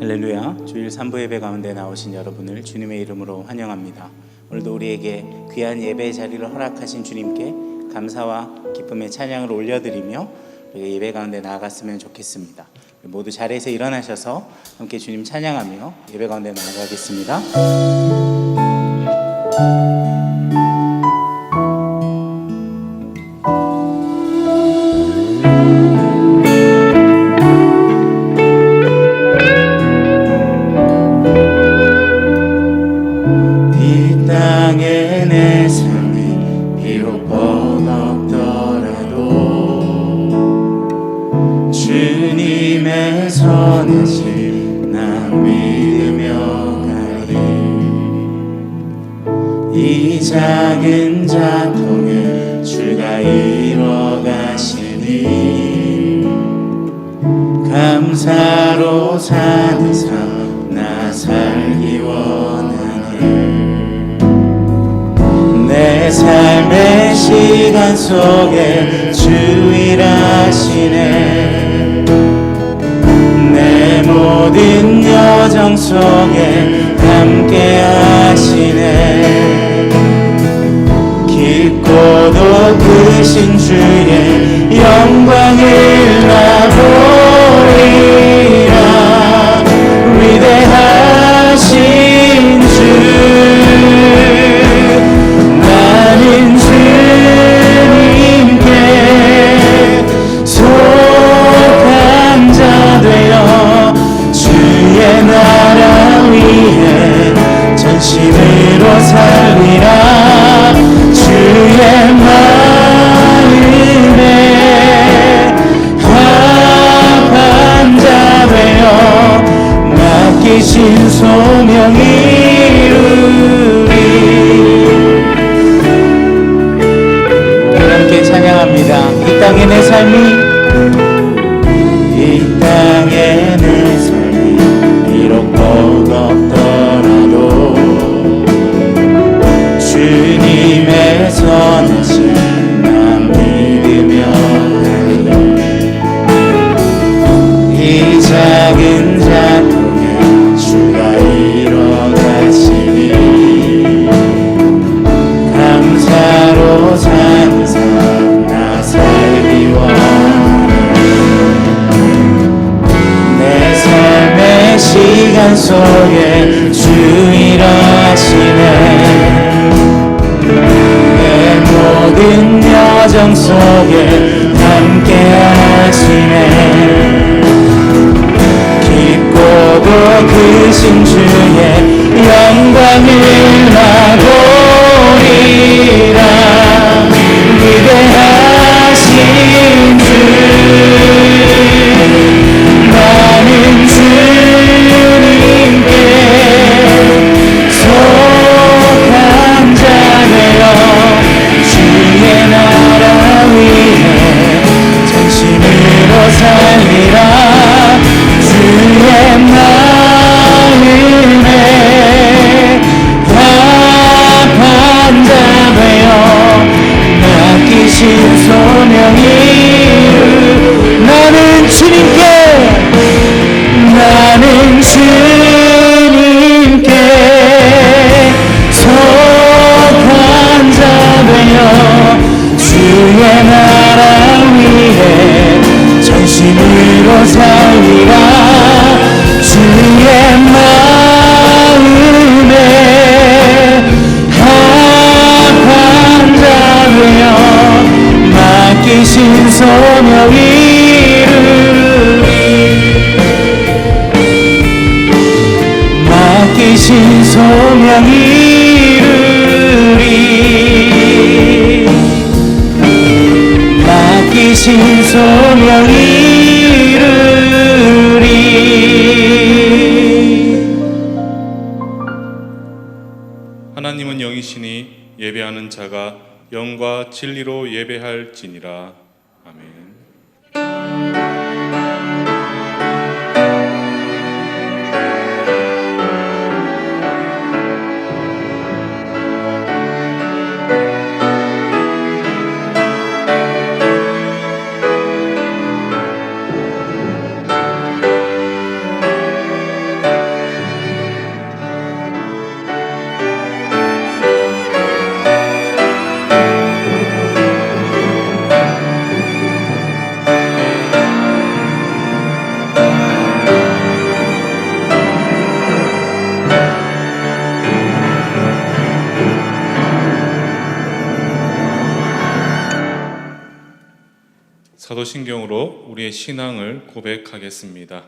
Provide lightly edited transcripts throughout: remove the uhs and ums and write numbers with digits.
할렐루야. 주일 3부 예배 가운데 나오신 여러분을 주님의 이름으로 환영합니다. 오늘도 우리에게 귀한 예배의 자리를 허락하신 주님께 감사와 기쁨의 찬양을 올려드리며 우리가 예배 가운데 나아갔으면 좋겠습니다. 모두 자리에서 일어나셔서 함께 주님 찬양하며 예배 가운데 나아가겠습니다. 내 삶이 비록 버겁더라도 주님의 선하심 난 믿으며 가리. 이 작은 자통을 주가 이뤄가시니 감사로 사는 삶 나 살기 원하네. 내 삶의 시간 속에 주 일하시네. 내 모든 여정 속에 함께 하시네. 깊고도 크신 주의 영광을 나 보리라. 위대하신 주 나는 주님께 속한 자 되어 주의 나라 위에 전심으로 살리라. 주의 마음에 합한 자 되어 맡기신 소명 이루리. 함께 찬양합니다. 이 땅의 내 삶이 비록 버겁더라도 주님의 선하심 난 믿으며 가리. 이 작은 자통에 주가 이뤄가시니 감사로 사는 삶 나 살기 원하네. 내 삶의 시간 속에 주 일하시네. 내 모든 여정 속에 함께 하시네. 깊고도 크신 주의 영광을 나 보리라. 위대하신 주 나는 주님께 속한 자 되어 주의 나라 위에 전심으로 살리라. 주의 마음에 합한 자 되어 맡기신 소명 이루. 나는 주님께 속한 자 되어 주의 나라 위에 전심으로 살리라. 주의 마음에 합한 자 되어 맡기신 소명 이루리. 맡기신 소명 이루리. 맡기신 소명 이루리. 하나님은 영이시니 예배하는 자가 영과 진리로 예배할지니라. 아멘. 사도신경으로 우리의 신앙을 고백하겠습니다.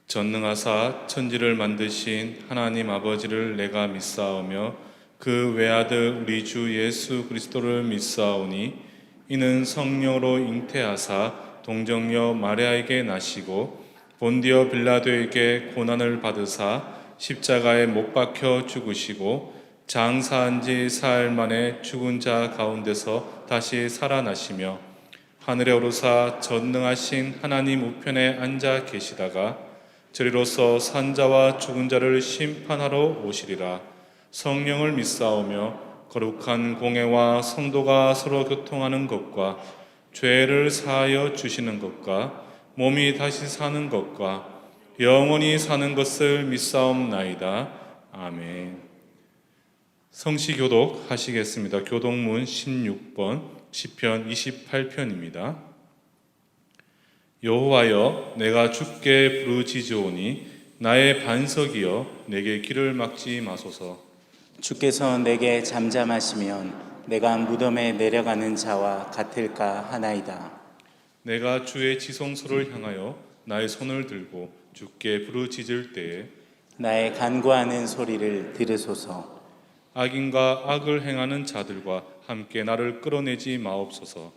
전능하사 천지를 만드신 하나님 아버지를 내가 믿사오며 그 외아들 우리 주 예수 그리스도를 믿사오니 이는 성령으로 잉태하사 동정녀 마리아에게 나시고 본디오 빌라도에게 고난을 받으사 십자가에 못 박혀 죽으시고 장사한 지 사흘 만에 죽은 자 가운데서 다시 살아나시며 하늘에 오르사 전능하신 하나님 우편에 앉아 계시다가 저리로서 산자와 죽은 자를 심판하러 오시리라. 성령을 믿사오며 거룩한 공회와 성도가 서로 교통하는 것과 죄를 사하여 주시는 것과 몸이 다시 사는 것과 영원히 사는 것을 믿사옵나이다. 아멘. 성시교독 하시겠습니다. 교독문 16번 시편 28편입니다. 여호와여, 내가 주께 부르짖으오니 나의 반석이여, 내게 길을 막지 마소서. 주께서 내게 잠잠하시면 내가 무덤에 내려가는 자와 같을까 하나이다. 내가 주의 지성소를 향하여 나의 손을 들고 주께 부르짖을 때에 나의 간구하는 소리를 들으소서. 악인과 악을 행하는 자들과 함께 나를 끌어내지 마옵소서.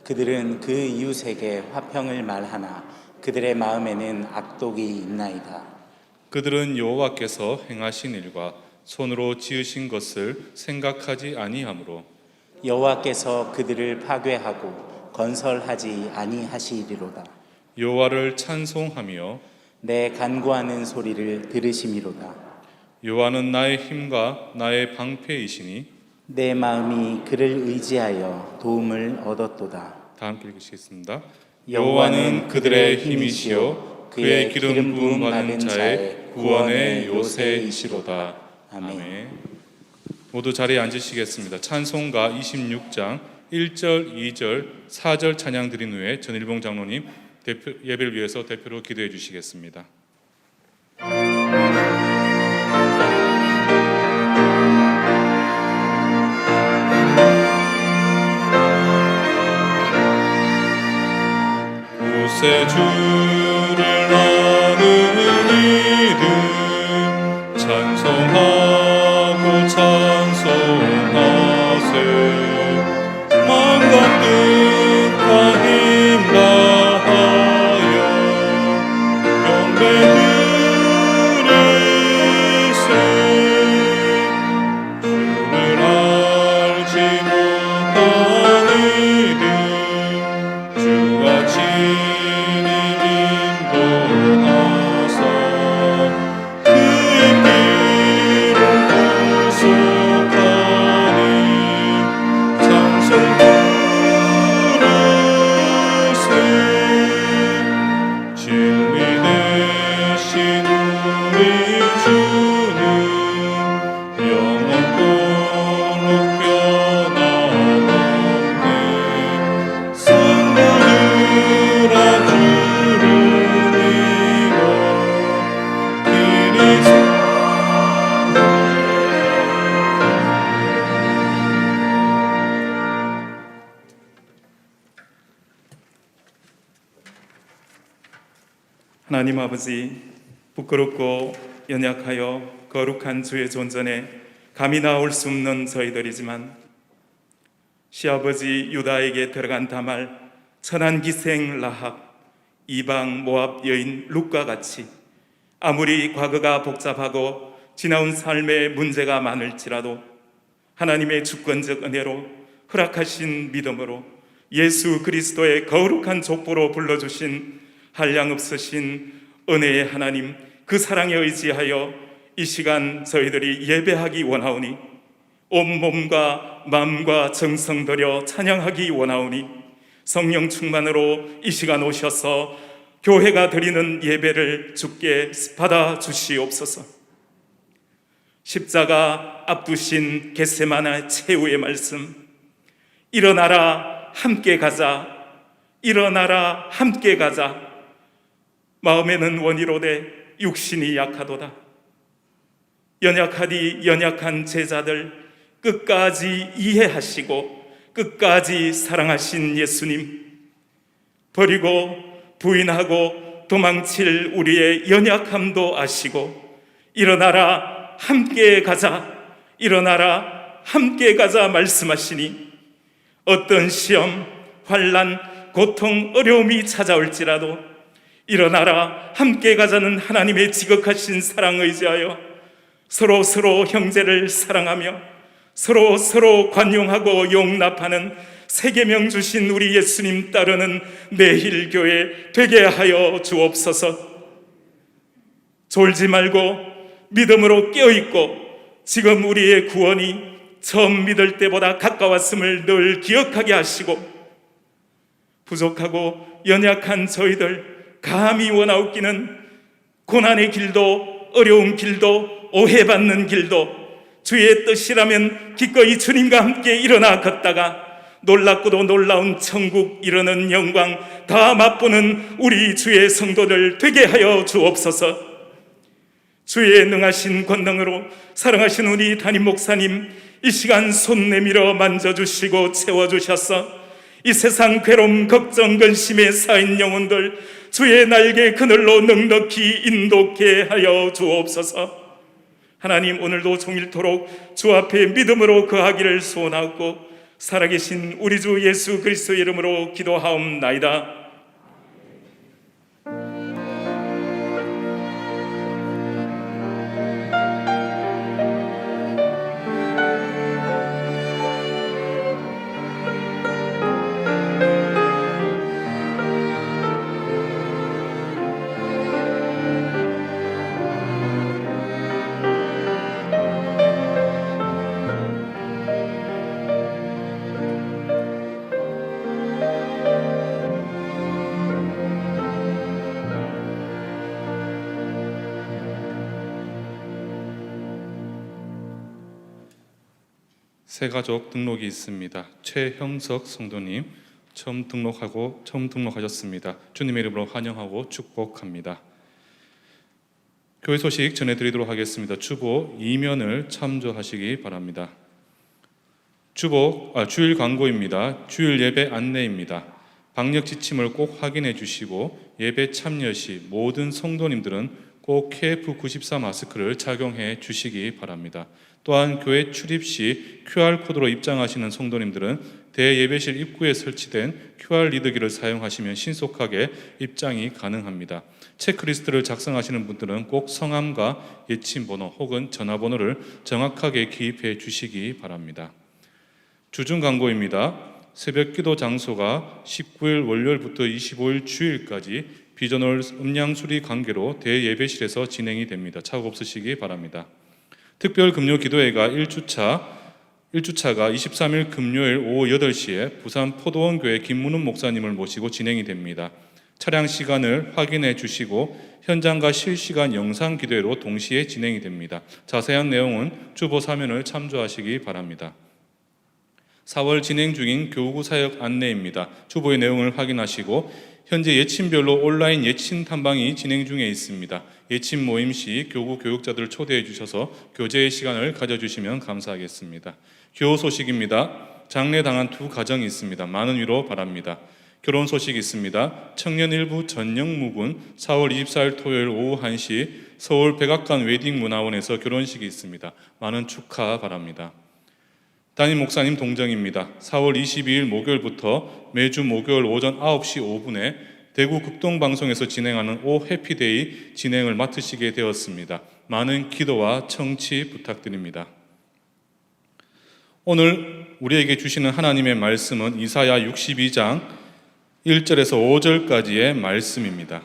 그들은 그 이웃에게 화평을 말하나 그들의 마음에는 악독이 있나이다. 그들은 여호와께서 행하신 일과 손으로 지으신 것을 생각하지 아니하므로 여호와께서 그들을 파괴하고 건설하지 아니하시리로다. 여호와를 찬송하며 내 간구하는 소리를 들으심이로다. 여호와는 나의 힘과 나의 방패이시니 내 마음이 그를 의지하여 도움을 얻었도다. 다 함께 읽으시겠습니다. 여호와는 그들의 힘이시요 그의 기름 부음 받은 자의 구원의 요새이시로다. 아멘. 모두 자리에 앉으시겠습니다. 찬송가 26장 1절, 2절, 4절 찬양 드린 후에 전일봉 장로님 예배를 위해서 대표로 기도해 주시겠습니다. 구세주를 아는 이들 찬송하고 찬송하세. 마음과 뜻과 힘 다하여 경배 드리세. 주를 알지 못하는 이들 주가 친히 인도하사 그의 길을 구속하니 찬송 부르세. 진리 되신 우리 주는 영원토록 변함없네. 성도들아 주를 믿어 길이 하나님 아버지, 부끄럽고 연약하여 거룩한 주의 존전에 감히 나올 수 없는 저희들이지만 시아버지 유다에게 들어간 다말 천한 기생 라합, 이방 모압 여인 룻과 같이 아무리 과거가 복잡하고 지나온 삶에 문제가 많을지라도 하나님의 주권적 은혜로 허락하신 믿음으로 예수 그리스도의 거룩한 족보로 불러주신 한량없으신 은혜의 하나님, 그 사랑에 의지하여 이 시간 저희들이 예배하기 원하오니 온몸과 마음과 정성 들여 찬양하기 원하오니 성령 충만으로 이 시간 오셔서 교회가 드리는 예배를 주께 받아 주시옵소서. 십자가 앞두신 겟세마네 최후의 말씀, 일어나라 함께 가자, 일어나라 함께 가자. 마음에는 원이로되 육신이 약하도다. 연약하디 연약한 제자들 끝까지 이해하시고 끝까지 사랑하신 예수님, 버리고 부인하고 도망칠 우리의 연약함도 아시고 일어나라 함께 가자, 일어나라 함께 가자 말씀하시니 어떤 시험, 환난, 고통, 어려움이 찾아올지라도 일어나라 함께 가자는 하나님의 지극하신 사랑 의지하여 서로 형제를 사랑하며 서로 관용하고 용납하는 세계명 주신 우리 예수님 따르는 매일교회 되게 하여 주옵소서. 졸지 말고 믿음으로 깨어있고 지금 우리의 구원이 처음 믿을 때보다 가까웠음을 늘 기억하게 하시고 부족하고 연약한 저희들 감히 원하옵기는 고난의 길도 어려운 길도 오해받는 길도 주의 뜻이라면 기꺼이 주님과 함께 일어나 걷다가 놀랍고도 놀라운 천국 이루는 영광 다 맛보는 우리 주의 성도들 되게 하여 주옵소서. 주의 능하신 권능으로 사랑하신 우리 담임 목사님 이 시간 손 내밀어 만져주시고 채워주셔서 이 세상 괴로움 걱정 근심에 쌓인 영혼들 주의 날개 그늘로 넉넉히 인도케 하여 주옵소서. 하나님 오늘도 종일토록 주 앞에 믿음으로 거하기를 소원하고 살아계신 우리 주 예수 그리스도의 이름으로 기도하옵나이다. 새 가족 등록이 있습니다. 최형석 성도님 처음 등록하셨습니다. 주님의 이름으로 환영하고 축복합니다. 교회 소식 전해드리도록 하겠습니다. 주보 2면을 참조하시기 바랍니다. 주일 광고입니다. 주일 예배 안내입니다. 방역 지침을 꼭 확인해 주시고 예배 참여 시 모든 성도님들은 꼭 KF94 마스크를 착용해 주시기 바랍니다. 또한 교회 출입 시 QR코드로 입장하시는 성도님들은 대예배실 입구에 설치된 QR 리더기를 사용하시면 신속하게 입장이 가능합니다. 체크리스트를 작성하시는 분들은 꼭 성함과 예침번호 혹은 전화번호를 정확하게 기입해 주시기 바랍니다. 주중 광고입니다. 새벽 기도 장소가 19일 월요일부터 25일 주일까지 비전월 음량 수리 관계로 대예배실에서 진행이 됩니다. 착오 없으시기 바랍니다. 특별 금요 기도회가 1주차가 23일 금요일 오후 8시에 부산 포도원교회 김문훈 목사님을 모시고 진행이 됩니다. 차량 시간을 확인해 주시고 현장과 실시간 영상 기도회로 동시에 진행이 됩니다. 자세한 내용은 주보 사면을 참조하시기 바랍니다. 4월 진행 중인 교우구 사역 안내입니다. 주보의 내용을 확인하시고 현재 예침별로 온라인 예침 탐방이 진행 중에 있습니다. 예침 모임 시 교구 교육자들을 초대해 주셔서 교제의 시간을 가져주시면 감사하겠습니다. 교우 소식입니다. 장례당한 2 가정이 있습니다. 많은 위로 바랍니다. 결혼 소식이 있습니다. 청년 일부 전영 묵은 4월 24일 토요일 오후 1시 서울 백악관 웨딩문화원에서 결혼식이 있습니다. 많은 축하 바랍니다. 담임 목사님 동정입니다. 4월 22일 목요일부터 매주 목요일 오전 9시 5분에 대구 극동방송에서 진행하는 오 해피데이 진행을 맡으시게 되었습니다. 많은 기도와 청취 부탁드립니다. 오늘 우리에게 주시는 하나님의 말씀은 이사야 62장 1절에서 5절까지의 말씀입니다.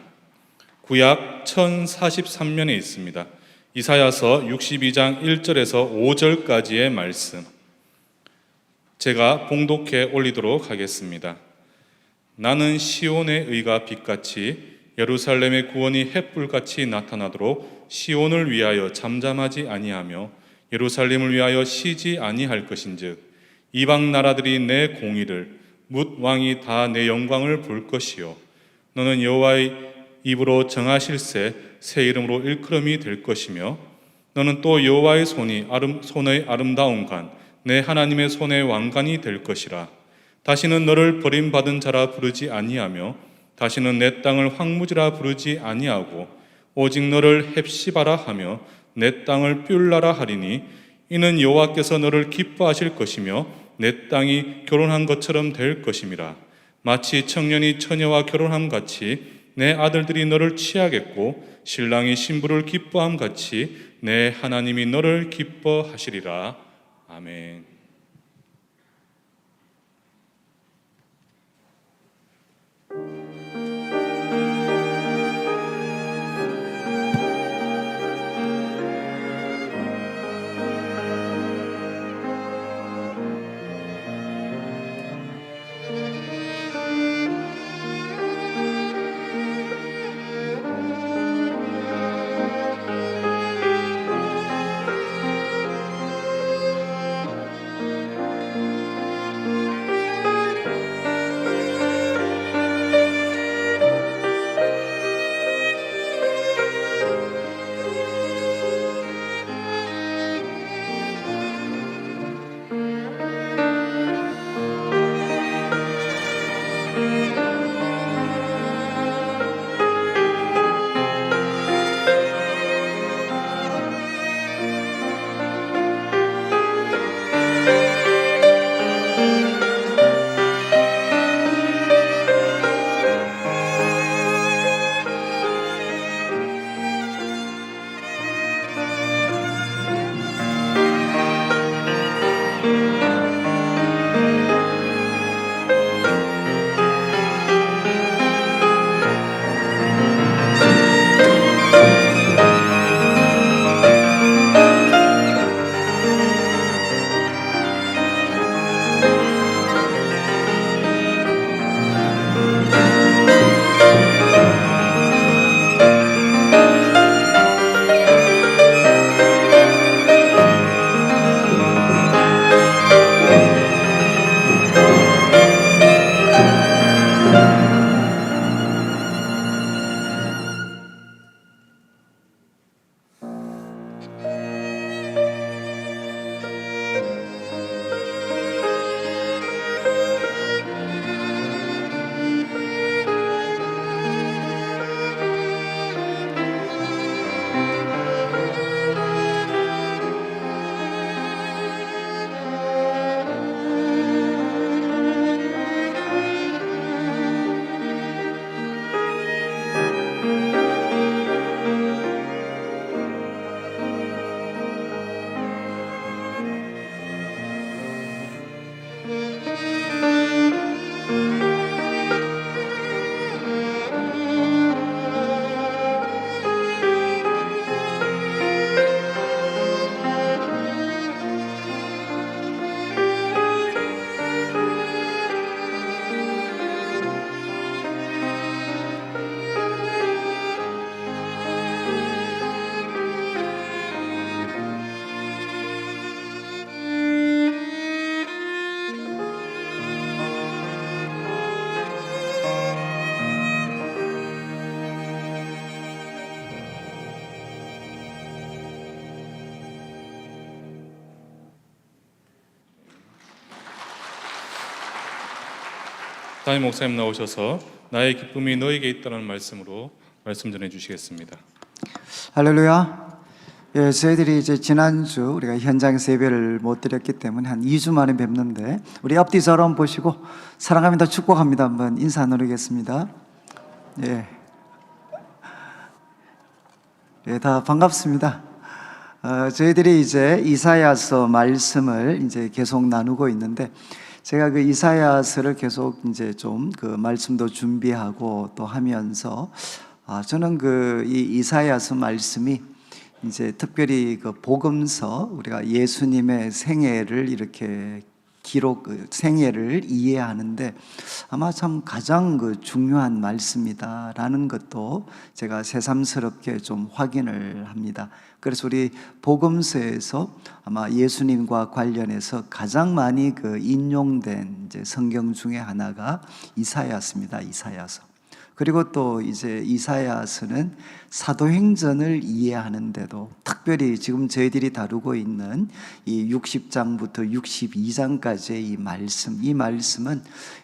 구약 1043면에 있습니다. 이사야서 62장 1절에서 5절까지의 말씀 제가 봉독해 올리도록 하겠습니다. 나는 시온의 의가 빛같이 예루살렘의 구원이 햇불같이 나타나도록 시온을 위하여 잠잠하지 아니하며 예루살렘을 위하여 쉬지 아니할 것인즉 이방 나라들이 내 공의를 뭇 왕이 다 내 영광을 볼 것이요 너는 여호와의 입으로 정하실새 새 이름으로 일컬음이 될 것이며 너는 또 여호와의 손의 아름다운 관 내 하나님의 손의 왕관이 될 것이라. 다시는 너를 버림받은 자라 부르지 아니하며 다시는 내 땅을 황무지라 부르지 아니하고 오직 너를 헵시바라 하며 내 땅을 뷸라라 하리니 이는 여호와께서 너를 기뻐하실 것이며 내 땅이 결혼한 것처럼 될 것임이라. 마치 청년이 처녀와 결혼함 같이 내 아들들이 너를 취하겠고 신랑이 신부를 기뻐함 같이 내 하나님이 너를 기뻐하시리라. 아멘. 담임 목사님 나오셔서 나의 기쁨이 너에게 있다는 말씀으로 말씀 전해 주시겠습니다. 할렐루야. 예, 저희들이 이제 지난주 우리가 현장에서 예배를 못 드렸기 때문에 한 2주 만에 뵙는데 우리 앞뒤 저런 보시고 사랑합니다, 축복합니다 한번 인사 나누겠습니다. 예, 예, 다 반갑습니다. 저희들이 이제 이사야서 말씀을 이제 계속 나누고 있는데 제가 그 이사야서를 계속 이제 좀 그 말씀도 준비하고 또 하면서 저는 그 이 이사야서 말씀이 이제 특별히 그 복음서 우리가 예수님의 생애를 이렇게 생애를 이해하는데 아마 참 가장 그 중요한 말씀이다라는 것도 제가 새삼스럽게 좀 확인을 합니다. 그래서 우리 복음서에서 아마 예수님과 관련해서 가장 많이 그 인용된 이제 성경 중에 하나가 이사야서입니다. 이사야서. 그리고 또 이제 이사야서는 사도행전을 이해하는데도 특별히 지금 저희들이 다루고 있는 이 60장부터 62장까지의 이 말씀은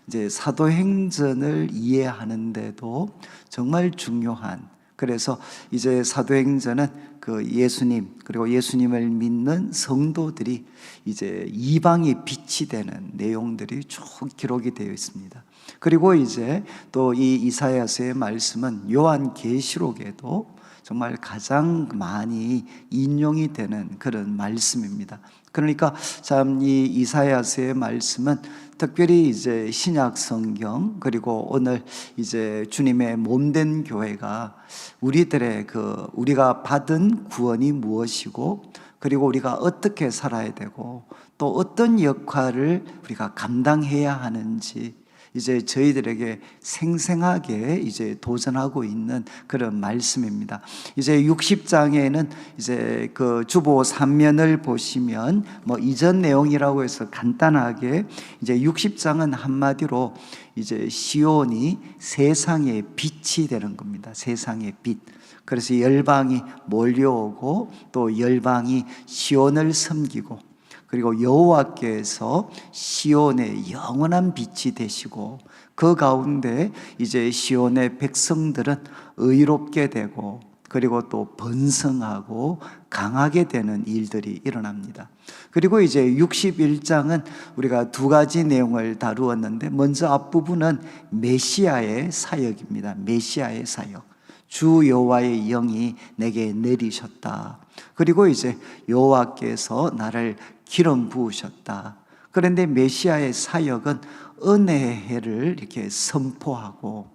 이제 사도행전을 이해하는데도 정말 중요한, 그래서 이제 사도행전은 그 예수님 그리고 예수님을 믿는 성도들이 이제 이방이 빛이 되는 내용들이 쭉 기록이 되어 있습니다. 그리고 이제 또 이 이사야서의 말씀은 요한계시록에도 정말 가장 많이 인용이 되는 그런 말씀입니다. 그러니까 참 이 이사야서의 말씀은 특별히 이제 신약 성경 그리고 오늘 이제 주님의 몸된 교회가 우리들의 우리가 받은 구원이 무엇이고 그리고 우리가 어떻게 살아야 되고 또 어떤 역할을 우리가 감당해야 하는지 이제 저희들에게 생생하게 이제 도전하고 있는 그런 말씀입니다. 이제 60장에는 이제 그 주보 3면을 보시면 뭐 이전 내용이라고 해서 간단하게 이제 60장은 한마디로 이제 시온이 세상의 빛이 되는 겁니다. 세상의 빛. 그래서 열방이 몰려오고 또 열방이 시온을 섬기고 그리고 여호와께서 시온의 영원한 빛이 되시고 그 가운데 이제 시온의 백성들은 의롭게 되고 그리고 또 번성하고 강하게 되는 일들이 일어납니다. 그리고 이제 61장은 우리가 두 가지 내용을 다루었는데 먼저 앞부분은 메시아의 사역입니다. 메시아의 사역. 주 여호와의 영이 내게 내리셨다. 그리고 이제 여호와께서 나를 기름 부으셨다. 그런데 메시아의 사역은 은혜의 해를 이렇게 선포하고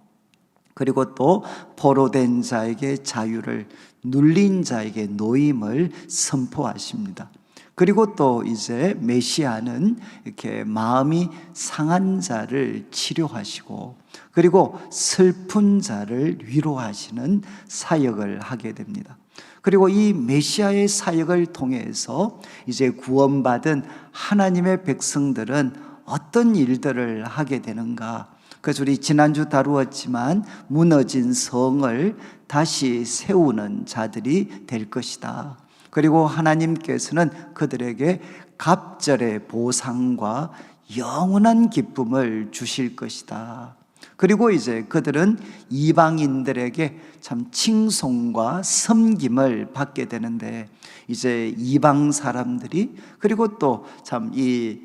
그리고 또 포로된 자에게 자유를, 눌린 자에게 노임을 선포하십니다. 그리고 또 이제 메시아는 이렇게 마음이 상한 자를 치료하시고 그리고 슬픈 자를 위로하시는 사역을 하게 됩니다. 그리고 이 메시아의 사역을 통해서 이제 구원받은 하나님의 백성들은 어떤 일들을 하게 되는가? 그래서 우리 지난주 다루었지만 무너진 성을 다시 세우는 자들이 될 것이다. 그리고 하나님께서는 그들에게 갑절의 보상과 영원한 기쁨을 주실 것이다. 그리고 이제 그들은 이방인들에게 참 칭송과 섬김을 받게 되는데 이제 이방 사람들이 그리고 또 참 이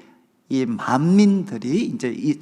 만민들이 이제 이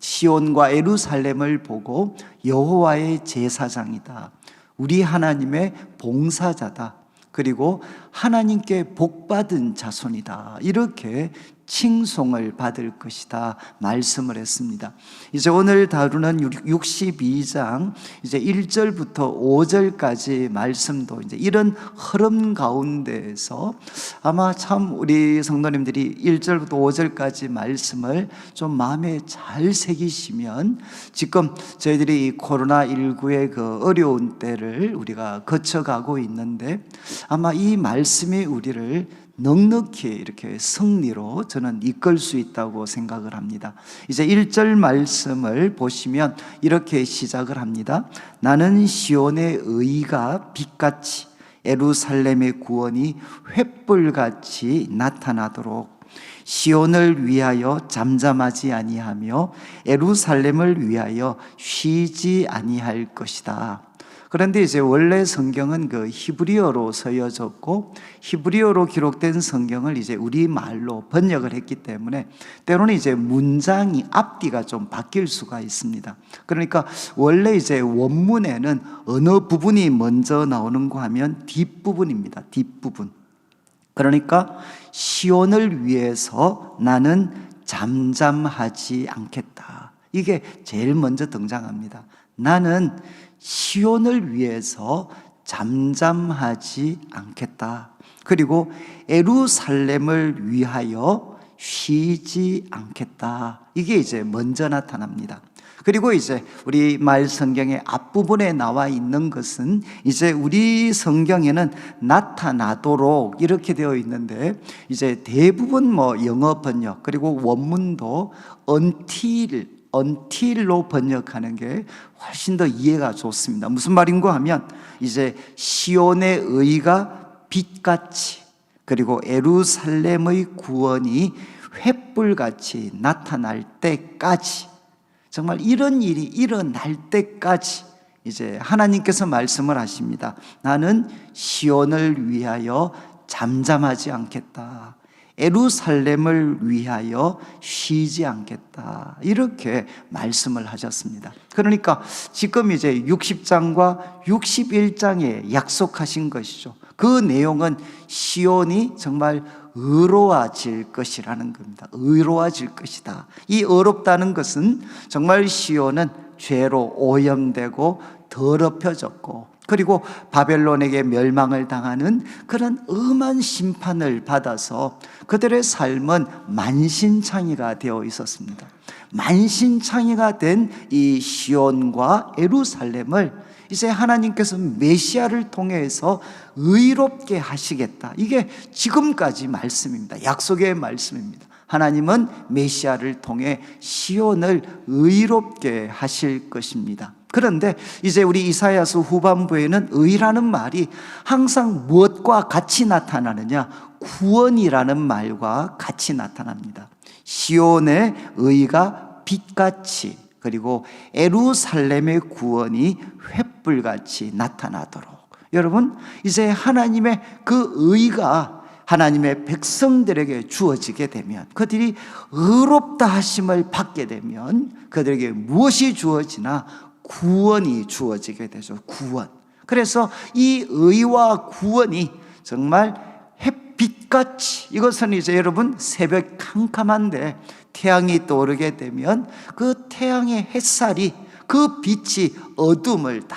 시온과 예루살렘을 보고 여호와의 제사장이다. 우리 하나님의 봉사자다. 그리고 하나님께 복받은 자손이다. 이렇게 칭송을 받을 것이다 말씀을 했습니다. 이제 오늘 다루는 62장 이제 1절부터 5절까지 말씀도 이제 이런 흐름 가운데에서 아마 참 우리 성도님들이 1절부터 5절까지 말씀을 좀 마음에 잘 새기시면 지금 저희들이 이 코로나19의 그 어려운 때를 우리가 거쳐가고 있는데 아마 이 말씀이 우리를 넉넉히 이렇게 승리로 저는 이끌 수 있다고 생각을 합니다. 이제 1절 말씀을 보시면 이렇게 시작을 합니다. 나는 시온의 의가 빛같이 예루살렘의 구원이 횃불같이 나타나도록 시온을 위하여 잠잠하지 아니하며 예루살렘을 위하여 쉬지 아니할 것이다. 그런데 이제 원래 성경은 그 히브리어로 쓰여졌고 히브리어로 기록된 성경을 이제 우리말로 번역을 했기 때문에 때로는 이제 문장이 앞뒤가 좀 바뀔 수가 있습니다. 그러니까 원래 이제 원문에는 어느 부분이 먼저 나오는가 하면 뒷부분입니다. 뒷부분. 그러니까 시온을 위해서 나는 잠잠하지 않겠다. 이게 제일 먼저 등장합니다. 나는 시온을 위해서 잠잠하지 않겠다. 그리고 예루살렘을 위하여 쉬지 않겠다. 이게 이제 먼저 나타납니다. 그리고 이제 우리 말 성경의 앞부분에 나와 있는 것은 이제 우리 성경에는 나타나도록 이렇게 되어 있는데 이제 대부분 뭐 영어 번역 그리고 원문도 until until로 번역하는 게 훨씬 더 이해가 좋습니다. 무슨 말인가 하면 이제 시온의 의가 빛같이, 그리고 예루살렘의 구원이 횃불같이 나타날 때까지, 정말 이런 일이 일어날 때까지 이제 하나님께서 말씀을 하십니다. 나는 시온을 위하여 잠잠하지 않겠다. 예루살렘을 위하여 쉬지 않겠다. 이렇게 말씀을 하셨습니다. 그러니까 지금 이제 60장과 61장에 약속하신 것이죠. 그 내용은 시온이 정말 의로워질 것이라는 겁니다. 의로워질 것이다. 이 의롭다는 것은 정말 시온은 죄로 오염되고 더럽혀졌고, 그리고 바벨론에게 멸망을 당하는 그런 엄한 심판을 받아서 그들의 삶은 만신창이가 되어 있었습니다. 만신창이가 된 이 시온과 예루살렘을 이제 하나님께서 메시아를 통해서 의롭게 하시겠다. 이게 지금까지 말씀입니다. 약속의 말씀입니다. 하나님은 메시아를 통해 시온을 의롭게 하실 것입니다. 그런데 이제 우리 이사야서 후반부에는 의라는 말이 항상 무엇과 같이 나타나느냐? 구원이라는 말과 같이 나타납니다. 시온의 의가 빛같이, 그리고 예루살렘의 구원이 횃불같이 나타나도록, 여러분 이제 하나님의 그 의가 하나님의 백성들에게 주어지게 되면, 그들이 의롭다 하심을 받게 되면 그들에게 무엇이 주어지나? 구원이 주어지게 되죠. 구원. 그래서 이 의와 구원이 정말 햇빛같이, 이것은 이제 여러분 새벽 캄캄한데 태양이 떠오르게 되면 그 태양의 햇살이, 그 빛이 어둠을 다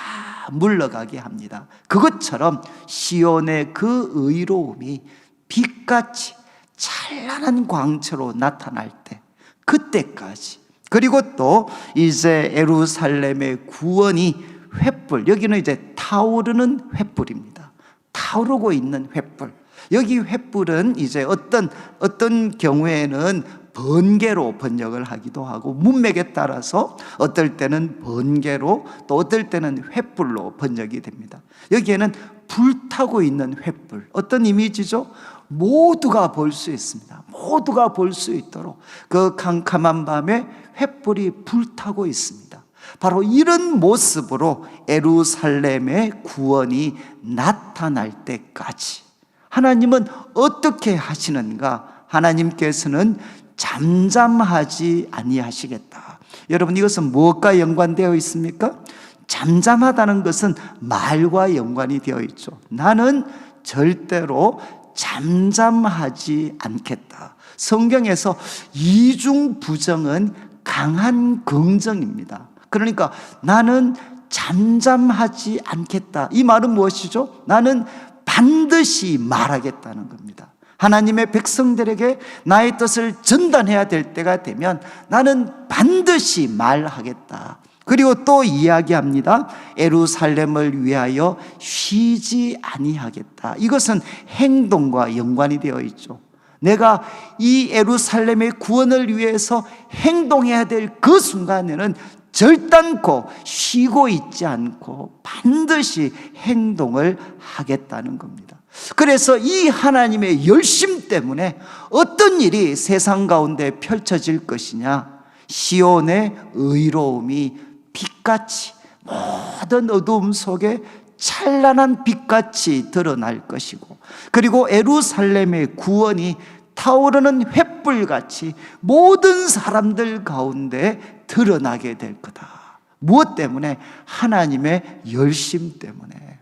물러가게 합니다. 그것처럼 시온의 그 의로움이 빛같이 찬란한 광채로 나타날 때, 그때까지, 그리고 또 이제 예루살렘의 구원이 횃불, 여기는 이제 타오르는 횃불입니다. 타오르고 있는 횃불. 여기 횃불은 이제 어떤 경우에는 번개로 번역을 하기도 하고, 문맥에 따라서 어떨 때는 번개로, 또 어떨 때는 횃불로 번역이 됩니다. 여기에는 불타고 있는 횃불. 어떤 이미지죠? 모두가 볼 수 있습니다. 모두가 볼 수 있도록 그 캄캄한 밤에 횃불이 불타고 있습니다. 바로 이런 모습으로 예루살렘의 구원이 나타날 때까지 하나님은 어떻게 하시는가? 하나님께서는 잠잠하지 아니하시겠다. 여러분, 이것은 무엇과 연관되어 있습니까? 잠잠하다는 것은 말과 연관이 되어 있죠. 나는 절대로 잠잠하지 않겠다. 성경에서 이중부정은 강한 긍정입니다. 그러니까 나는 잠잠하지 않겠다. 이 말은 무엇이죠? 나는 반드시 말하겠다는 겁니다. 하나님의 백성들에게 나의 뜻을 전달해야 될 때가 되면 나는 반드시 말하겠다. 그리고 또 이야기합니다. 예루살렘을 위하여 쉬지 아니하겠다. 이것은 행동과 연관이 되어 있죠. 내가 이 예루살렘의 구원을 위해서 행동해야 될 그 순간에는 절단코 쉬고 있지 않고 반드시 행동을 하겠다는 겁니다. 그래서 이 하나님의 열심 때문에 어떤 일이 세상 가운데 펼쳐질 것이냐? 시온의 의로움이 빛같이, 모든 어두움 속에 찬란한 빛같이 드러날 것이고, 그리고 예루살렘의 구원이 타오르는 횃불같이 모든 사람들 가운데 드러나게 될 거다. 무엇 때문에? 하나님의 열심 때문에.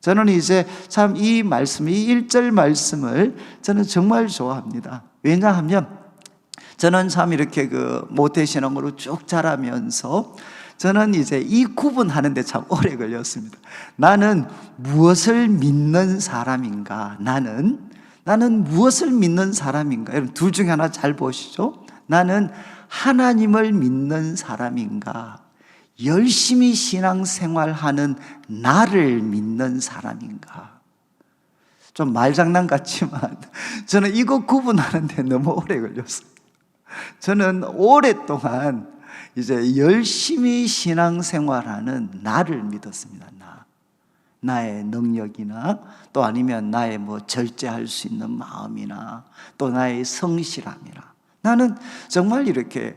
저는 이제 참 이 말씀, 이 1절 말씀을 저는 정말 좋아합니다. 왜냐하면 저는 참 이렇게 그 모태신앙으로 쭉 자라면서 저는 이제 이 구분하는데 참 오래 걸렸습니다. 나는 무엇을 믿는 사람인가? 나는 무엇을 믿는 사람인가? 여러분, 둘 중에 하나 잘 보시죠. 나는 하나님을 믿는 사람인가? 열심히 신앙생활하는 나를 믿는 사람인가? 좀 말장난 같지만 저는 이거 구분하는데 너무 오래 걸렸어요. 저는 오랫동안 이제 열심히 신앙생활하는 나를 믿었습니다. 나의 능력이나 또 아니면 나의 뭐 절제할 수 있는 마음이나 또 나의 성실함이나 나는 정말 이렇게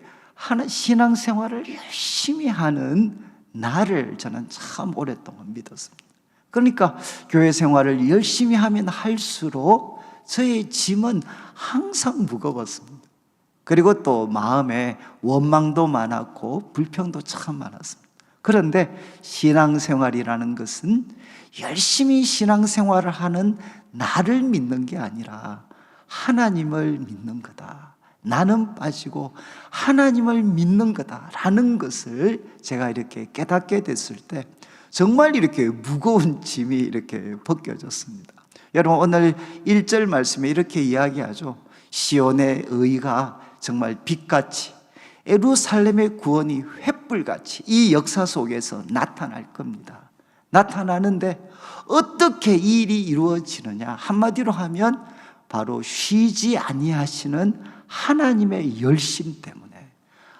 신앙생활을 열심히 하는 나를 저는 참 오랫동안 믿었습니다. 그러니까 교회 생활을 열심히 하면 할수록 저의 짐은 항상 무거웠습니다. 그리고 또 마음에 원망도 많았고 불평도 참 많았습니다. 그런데 신앙생활이라는 것은 열심히 신앙생활을 하는 나를 믿는 게 아니라 하나님을 믿는 거다. 나는 빠지고 하나님을 믿는 거다라는 것을 제가 이렇게 깨닫게 됐을 때 정말 이렇게 무거운 짐이 이렇게 벗겨졌습니다. 여러분, 오늘 1절 말씀에 이렇게 이야기하죠. 시온의 의가 정말 빛같이, 예루살렘의 구원이 횃불같이 이 역사 속에서 나타날 겁니다. 나타나는데 어떻게 이 일이 이루어지느냐? 한마디로 하면 바로 쉬지 아니하시는 하나님의 열심 때문에,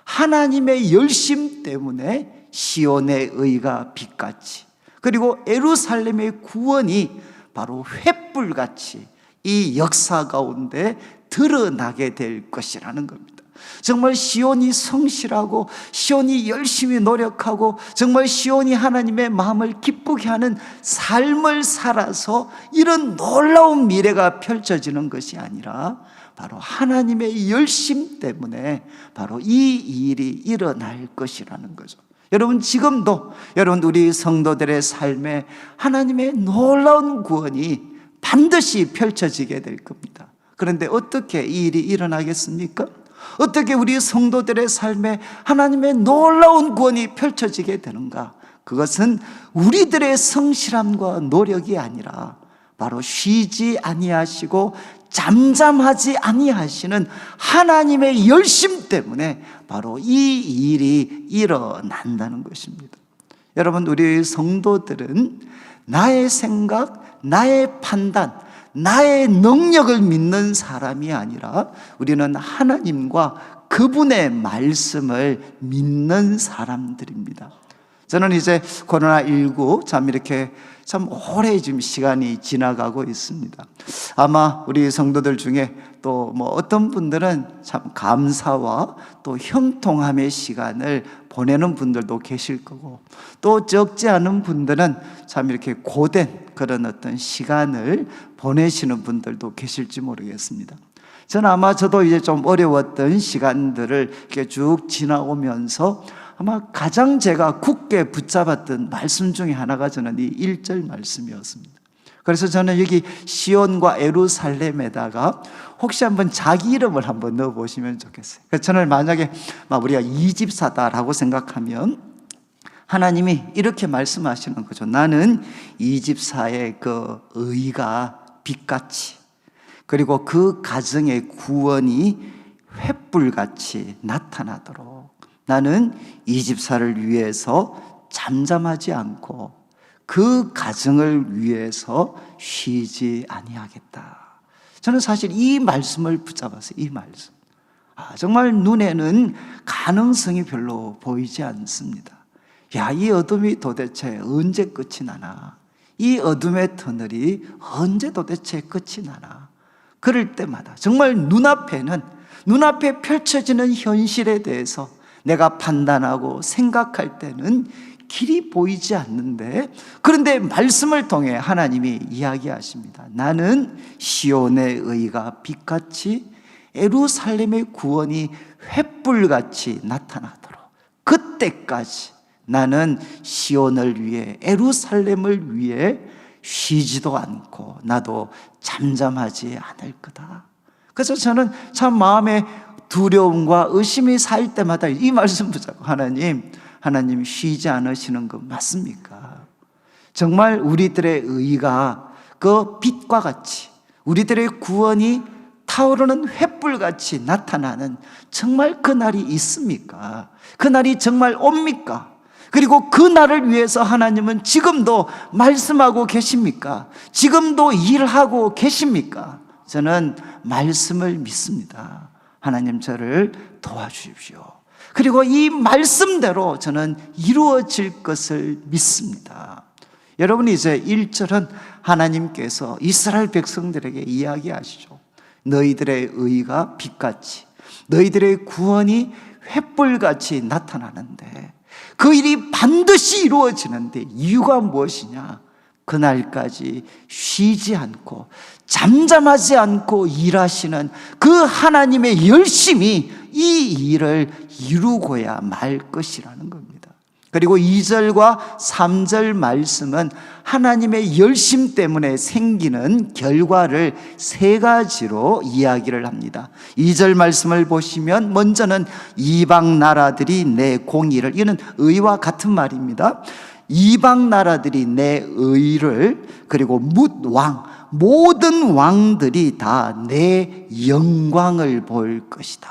하나님의 열심 때문에 시온의 의가 빛같이, 그리고 예루살렘의 구원이 바로 횃불같이 이 역사 가운데 드러나게 될 것이라는 겁니다. 정말 시온이 성실하고 시온이 열심히 노력하고 정말 시온이 하나님의 마음을 기쁘게 하는 삶을 살아서 이런 놀라운 미래가 펼쳐지는 것이 아니라 바로 하나님의 열심 때문에 바로 이 일이 일어날 것이라는 거죠. 여러분, 지금도 여러분 우리 성도들의 삶에 하나님의 놀라운 구원이 반드시 펼쳐지게 될 겁니다. 그런데 어떻게 이 일이 일어나겠습니까? 어떻게 우리 성도들의 삶에 하나님의 놀라운 구원이 펼쳐지게 되는가? 그것은 우리들의 성실함과 노력이 아니라 바로 쉬지 아니하시고 잠잠하지 아니하시는 하나님의 열심 때문에 바로 이 일이 일어난다는 것입니다. 여러분, 우리 성도들은 나의 생각, 나의 판단, 나의 능력을 믿는 사람이 아니라 우리는 하나님과 그분의 말씀을 믿는 사람들입니다. 저는 이제 코로나19 참 이렇게 참 오래 지금 시간이 지나가고 있습니다. 아마 우리 성도들 중에 또 뭐 어떤 분들은 참 감사와 또 형통함의 시간을 보내는 분들도 계실 거고, 또 적지 않은 분들은 참 이렇게 고된 그런 어떤 시간을 보내시는 분들도 계실지 모르겠습니다. 저는 아마 저도 이제 좀 어려웠던 시간들을 이렇게 쭉 지나오면서 아마 가장 제가 굳게 붙잡았던 말씀 중에 하나가 저는 이 1절 말씀이었습니다. 그래서 저는 여기 시온과 예루살렘에다가 혹시 한번 자기 이름을 한번 넣어보시면 좋겠어요. 그래서 저는 만약에 우리가 이 집사다라고 생각하면 하나님이 이렇게 말씀하시는 거죠. 나는 이 집사의 그 의가 빛같이, 그리고 그 가정의 구원이 횃불같이 나타나도록 나는 이 집사를 위해서 잠잠하지 않고 그 가정을 위해서 쉬지 아니하겠다. 저는 사실 이 말씀을 붙잡았어요. 이 말씀. 정말 눈에는 가능성이 별로 보이지 않습니다. 이 어둠이 도대체 언제 끝이 나나? 이 어둠의 터널이 언제 도대체 끝이 나나? 그럴 때마다 정말 눈앞에 펼쳐지는 현실에 대해서 내가 판단하고 생각할 때는 길이 보이지 않는데, 그런데 말씀을 통해 하나님이 이야기하십니다. 나는 시온의 의가 빛같이 예루살렘의 구원이 횃불같이 나타나도록 그때까지 나는 시온을 위해, 예루살렘을 위해 쉬지도 않고 나도 잠잠하지 않을 거다. 그래서 저는 참 마음에 두려움과 의심이 쌓일 때마다 이 말씀 붙잡고 하나님 쉬지 않으시는 거 맞습니까? 정말 우리들의 의가 그 빛과 같이, 우리들의 구원이 타오르는 횃불같이 나타나는 정말 그 날이 있습니까? 그 날이 정말 옵니까? 그리고 그 날을 위해서 하나님은 지금도 말씀하고 계십니까? 지금도 일하고 계십니까? 저는 말씀을 믿습니다. 하나님, 저를 도와주십시오. 그리고 이 말씀대로 저는 이루어질 것을 믿습니다. 여러분, 이제 1절은 하나님께서 이스라엘 백성들에게 이야기하시죠. 너희들의 의가 빛같이, 너희들의 구원이 횃불같이 나타나는데 그 일이 반드시 이루어지는데 이유가 무엇이냐? 그날까지 쉬지 않고 잠잠하지 않고 일하시는 그 하나님의 열심이 이 일을 이루고야 말 것이라는 겁니다. 그리고 2절과 3절 말씀은 하나님의 열심 때문에 생기는 결과를 세 가지로 이야기를 합니다. 2절 말씀을 보시면 먼저는 이방 나라들이 내 공의를, 이는 의와 같은 말입니다. 이방 나라들이 내 의를, 그리고 뭇 왕, 모든 왕들이 다 내 영광을 볼 것이다.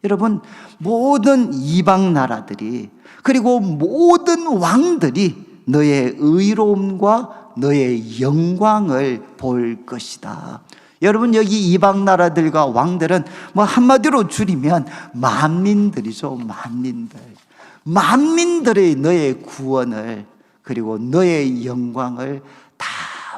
여러분, 모든 이방 나라들이, 그리고 모든 왕들이 너의 의로움과 너의 영광을 볼 것이다. 여러분, 여기 이방 나라들과 왕들은 뭐 한마디로 줄이면 만민들이죠. 만민들의 너의 구원을, 그리고 너의 영광을 다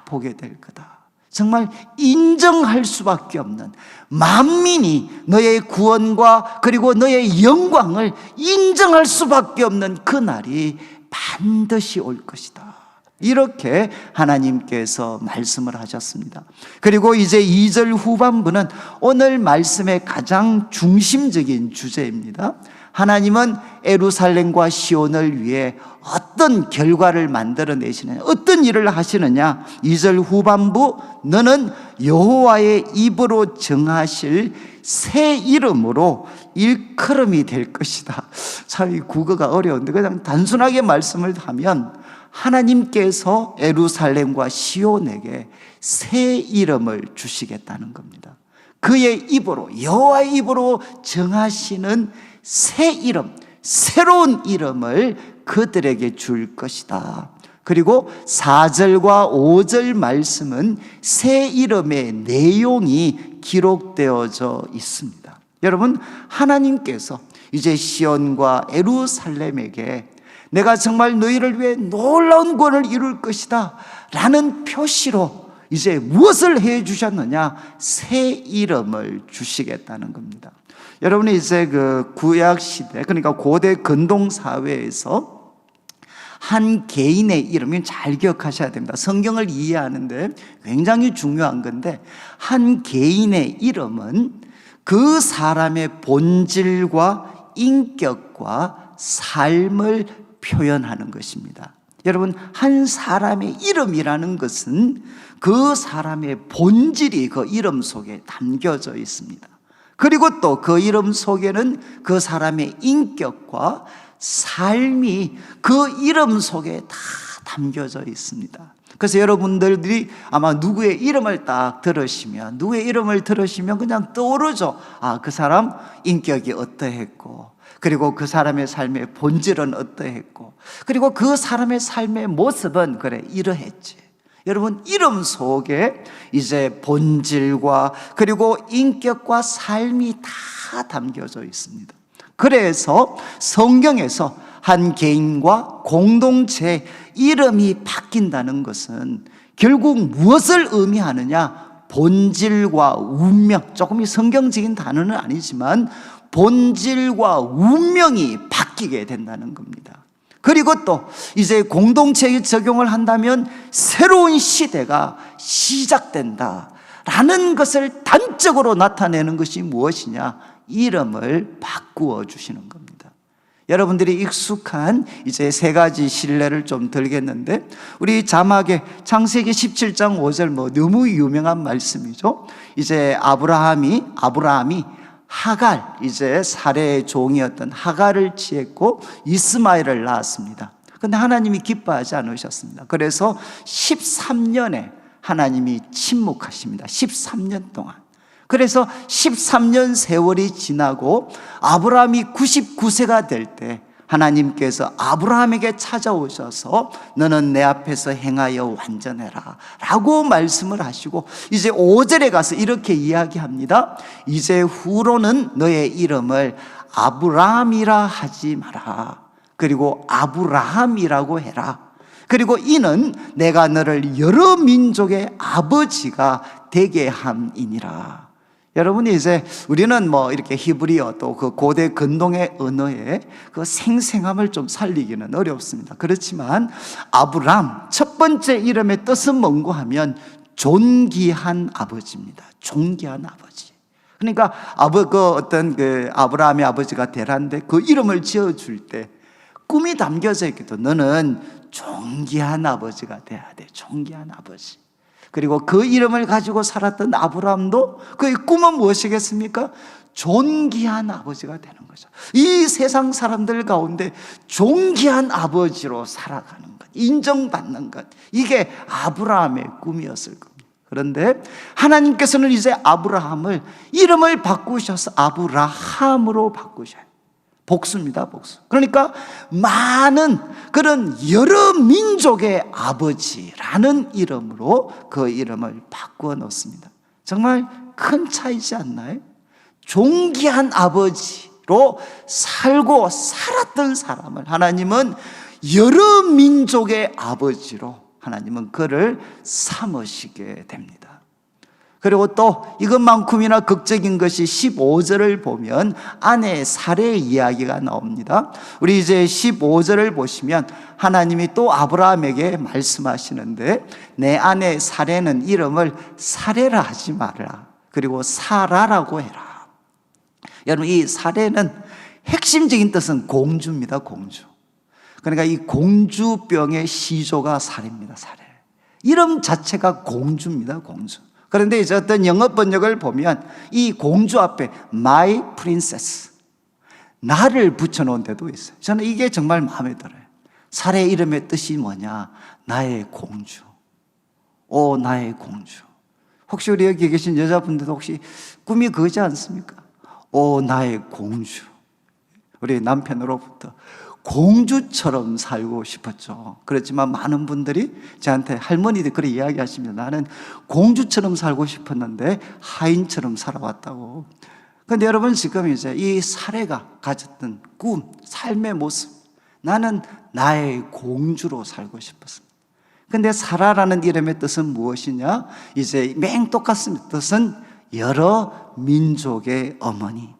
보게 될 거다. 정말 인정할 수밖에 없는, 만민이 너의 구원과 그리고 너의 영광을 인정할 수밖에 없는 그날이 반드시 올 것이다. 이렇게 하나님께서 말씀을 하셨습니다. 그리고 이제 2절 후반부는 오늘 말씀의 가장 중심적인 주제입니다. 하나님은 예루살렘과 시온을 위해 어떤 결과를 만들어내시느냐, 어떤 일을 하시느냐. 2절 후반부, 너는 여호와의 입으로 정하실 새 이름으로 일컬음이 될 것이다. 참 이 국어가 어려운데 그냥 단순하게 말씀을 하면 하나님께서 예루살렘과 시온에게 새 이름을 주시겠다는 겁니다. 그의 입으로, 여호와의 입으로 정하시는 새 이름, 새로운 이름을 그들에게 줄 것이다. 그리고 4절과 5절 말씀은 새 이름의 내용이 기록되어져 있습니다. 여러분, 하나님께서 이제 시온과 예루살렘에게 내가 정말 너희를 위해 놀라운 구원을 이룰 것이다 라는 표시로 이제 무엇을 해 주셨느냐? 새 이름을 주시겠다는 겁니다. 여러분이 이제 그 구약 시대, 그러니까 고대 근동 사회에서 한 개인의 이름을 잘 기억하셔야 됩니다. 성경을 이해하는데 굉장히 중요한 건데, 한 개인의 이름은 그 사람의 본질과 인격과 삶을 표현하는 것입니다. 여러분, 한 사람의 이름이라는 것은 그 사람의 본질이 그 이름 속에 담겨져 있습니다. 그리고 또 그 이름 속에는 그 사람의 인격과 삶이 그 이름 속에 다 담겨져 있습니다. 그래서 여러분들이 아마 누구의 이름을 딱 들으시면, 누구의 이름을 들으시면 그냥 떠오르죠. 아, 그 사람 인격이 어떠했고, 그리고 그 사람의 삶의 본질은 어떠했고, 그리고 그 사람의 삶의 모습은 그래 이러했지. 여러분, 이름 속에 이제 본질과 그리고 인격과 삶이 다 담겨져 있습니다. 그래서 성경에서 한 개인과 공동체의 이름이 바뀐다는 것은 결국 무엇을 의미하느냐? 본질과 운명, 조금 성경적인 단어는 아니지만 본질과 운명이 바뀌게 된다는 겁니다. 그리고 또 이제 공동체에 적용을 한다면 새로운 시대가 시작된다 라는 것을 단적으로 나타내는 것이 무엇이냐? 이름을 바꾸어 주시는 겁니다. 여러분들이 익숙한 이제 세 가지 신뢰를 좀 들겠는데, 우리 자막에 창세기 17장 5절 뭐 너무 유명한 말씀이죠. 이제 아브라함이 하갈, 이제 사레의 종이었던 하갈을 취했고 이스마엘을 낳았습니다. 그런데 하나님이 기뻐하지 않으셨습니다. 그래서 13년에 하나님이 침묵하십니다. 13년 동안. 그래서 13년 세월이 지나고 아브라함이 99세가 될 때 하나님께서 아브라함에게 찾아오셔서 너는 내 앞에서 행하여 완전해라 라고 말씀을 하시고, 이제 5절에 가서 이렇게 이야기합니다. 이제 후로는 너의 이름을 아브라함이라 하지 마라. 그리고 아브라함이라고 해라. 그리고 이는 내가 너를 여러 민족의 아버지가 되게 함이니라. 여러분이 이제 우리는 뭐 이렇게 히브리어 또 그 고대 근동의 언어의 그 생생함을 좀 살리기는 어렵습니다. 그렇지만 아브람 첫 번째 이름의 뜻은 뭔고 하면 존귀한 아버지입니다. 존귀한 아버지. 그러니까 아브라함의 아버지가 데라인데 그 이름을 지어줄 때 꿈이 담겨져 있기도 너는 존귀한 아버지가 돼야 돼. 존귀한 아버지. 그리고 그 이름을 가지고 살았던 아브라함도 그의 꿈은 무엇이겠습니까? 존귀한 아버지가 되는 거죠. 이 세상 사람들 가운데 존귀한 아버지로 살아가는 것, 인정받는 것, 이게 아브라함의 꿈이었을 겁니다. 그런데 하나님께서는 이제 아브라함을 이름을 바꾸셔서 아브라함으로 바꾸셔요. 복수입니다, 복수. 그러니까 많은 그런 여러 민족의 아버지라는 이름으로 그 이름을 바꾸어 놓습니다. 정말 큰 차이지 않나요? 존귀한 아버지로 살고 살았던 사람을 하나님은 여러 민족의 아버지로 하나님은 그를 삼으시게 됩니다. 그리고 또 이것만큼이나 극적인 것이 15절을 보면 아내 사레의 이야기가 나옵니다. 우리 이제 15절을 보시면 하나님이 또 아브라함에게 말씀하시는데 내 아내 사레는 이름을 사레라 하지 말라. 그리고 사라라고 해라. 여러분 이 사레는 핵심적인 뜻은 공주입니다. 공주. 그러니까 이 공주병의 시조가 사레입니다. 사레. 이름 자체가 공주입니다. 공주. 그런데 이제 어떤 영어 번역을 보면 이 공주 앞에 My Princess 나를 붙여놓은 데도 있어요. 저는 이게 정말 마음에 들어요. 사례 이름의 뜻이 뭐냐? 나의 공주. 오 나의 공주. 혹시 우리 여기 계신 여자분들도 혹시 꿈이 그거지 않습니까? 오 나의 공주. 우리 남편으로부터 공주처럼 살고 싶었죠. 그렇지만 많은 분들이 저한테 할머니들 그렇게 이야기하시면 나는 공주처럼 살고 싶었는데 하인처럼 살아왔다고. 그런데 여러분 지금 이제 이 사례가 가졌던 꿈, 삶의 모습, 나는 나의 공주로 살고 싶었습니다. 그런데 사라라는 이름의 뜻은 무엇이냐? 이제 맹 똑같습니다. 뜻은 여러 민족의 어머니.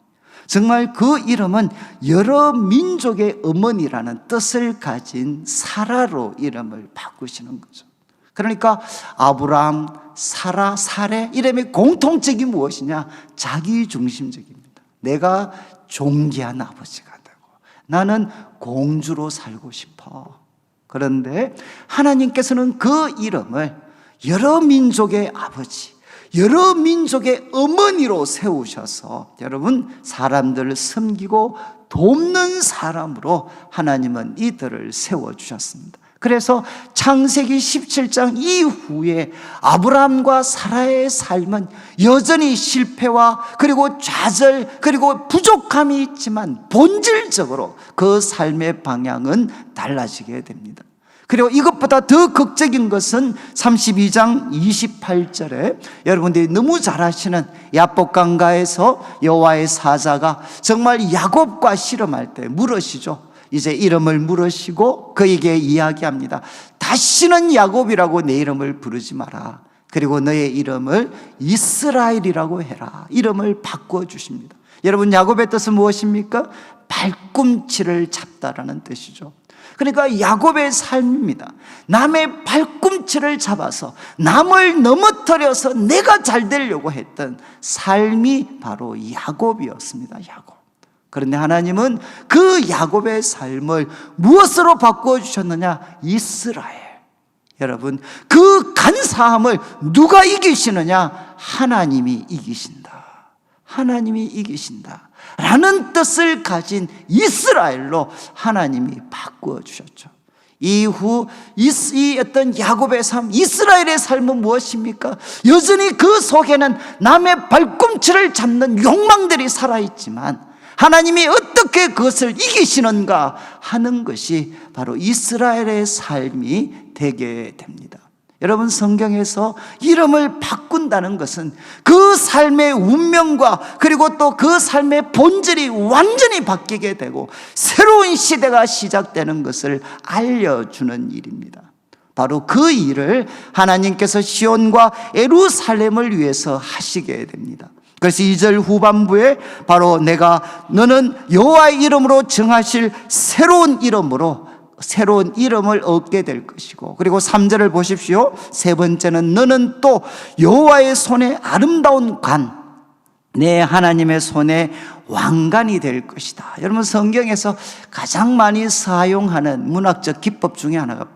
정말 그 이름은 여러 민족의 어머니라는 뜻을 가진 사라로 이름을 바꾸시는 거죠. 그러니까 아브라함, 사라, 사레 이름의 공통점이 무엇이냐? 자기중심적입니다. 내가 존귀한 아버지가 되고 나는 공주로 살고 싶어. 그런데 하나님께서는 그 이름을 여러 민족의 아버지, 여러 민족의 어머니로 세우셔서 여러분 사람들을 섬기고 돕는 사람으로 하나님은 이들을 세워주셨습니다. 그래서 창세기 17장 이후에 아브라함과 사라의 삶은 여전히 실패와 그리고 좌절 그리고 부족함이 있지만 본질적으로 그 삶의 방향은 달라지게 됩니다. 그리고 이것보다 더 극적인 것은 32장 28절에 여러분들이 너무 잘 아시는 야복강가에서 여호와의 사자가 정말 야곱과 씨름할 때 물으시죠. 이제 이름을 물으시고 그에게 이야기합니다. 다시는 야곱이라고 내 이름을 부르지 마라. 그리고 너의 이름을 이스라엘이라고 해라. 이름을 바꾸어 주십니다. 여러분 야곱의 뜻은 무엇입니까? 발꿈치를 잡다라는 뜻이죠. 그러니까 야곱의 삶입니다. 남의 발꿈치를 잡아서 남을 넘어뜨려서 내가 잘 되려고 했던 삶이 바로 야곱이었습니다. 야곱. 그런데 하나님은 그 야곱의 삶을 무엇으로 바꾸어 주셨느냐? 이스라엘. 여러분 그 간사함을 누가 이기시느냐? 하나님이 이기신다. 하나님이 이기신다 라는 뜻을 가진 이스라엘로 하나님이 바꾸어 주셨죠. 이후 이 어떤 야곱의 삶, 이스라엘의 삶은 무엇입니까? 여전히 그 속에는 남의 발꿈치를 잡는 욕망들이 살아있지만 하나님이 어떻게 그것을 이기시는가 하는 것이 바로 이스라엘의 삶이 되게 됩니다. 여러분, 성경에서 이름을 바꾼다는 것은 그 삶의 운명과 그리고 또 그 삶의 본질이 완전히 바뀌게 되고 새로운 시대가 시작되는 것을 알려주는 일입니다. 바로 그 일을 하나님께서 시온과 예루살렘을 위해서 하시게 됩니다. 그래서 2절 후반부에 바로 너는 여호와의 이름으로 정하실 새로운 이름을 얻게 될 것이고, 그리고 3절을 보십시오. 세 번째는 너는 또 여호와의 손에 아름다운 관, 내 하나님의 손에 왕관이 될 것이다. 여러분, 성경에서 가장 많이 사용하는 문학적 기법 중에 하나가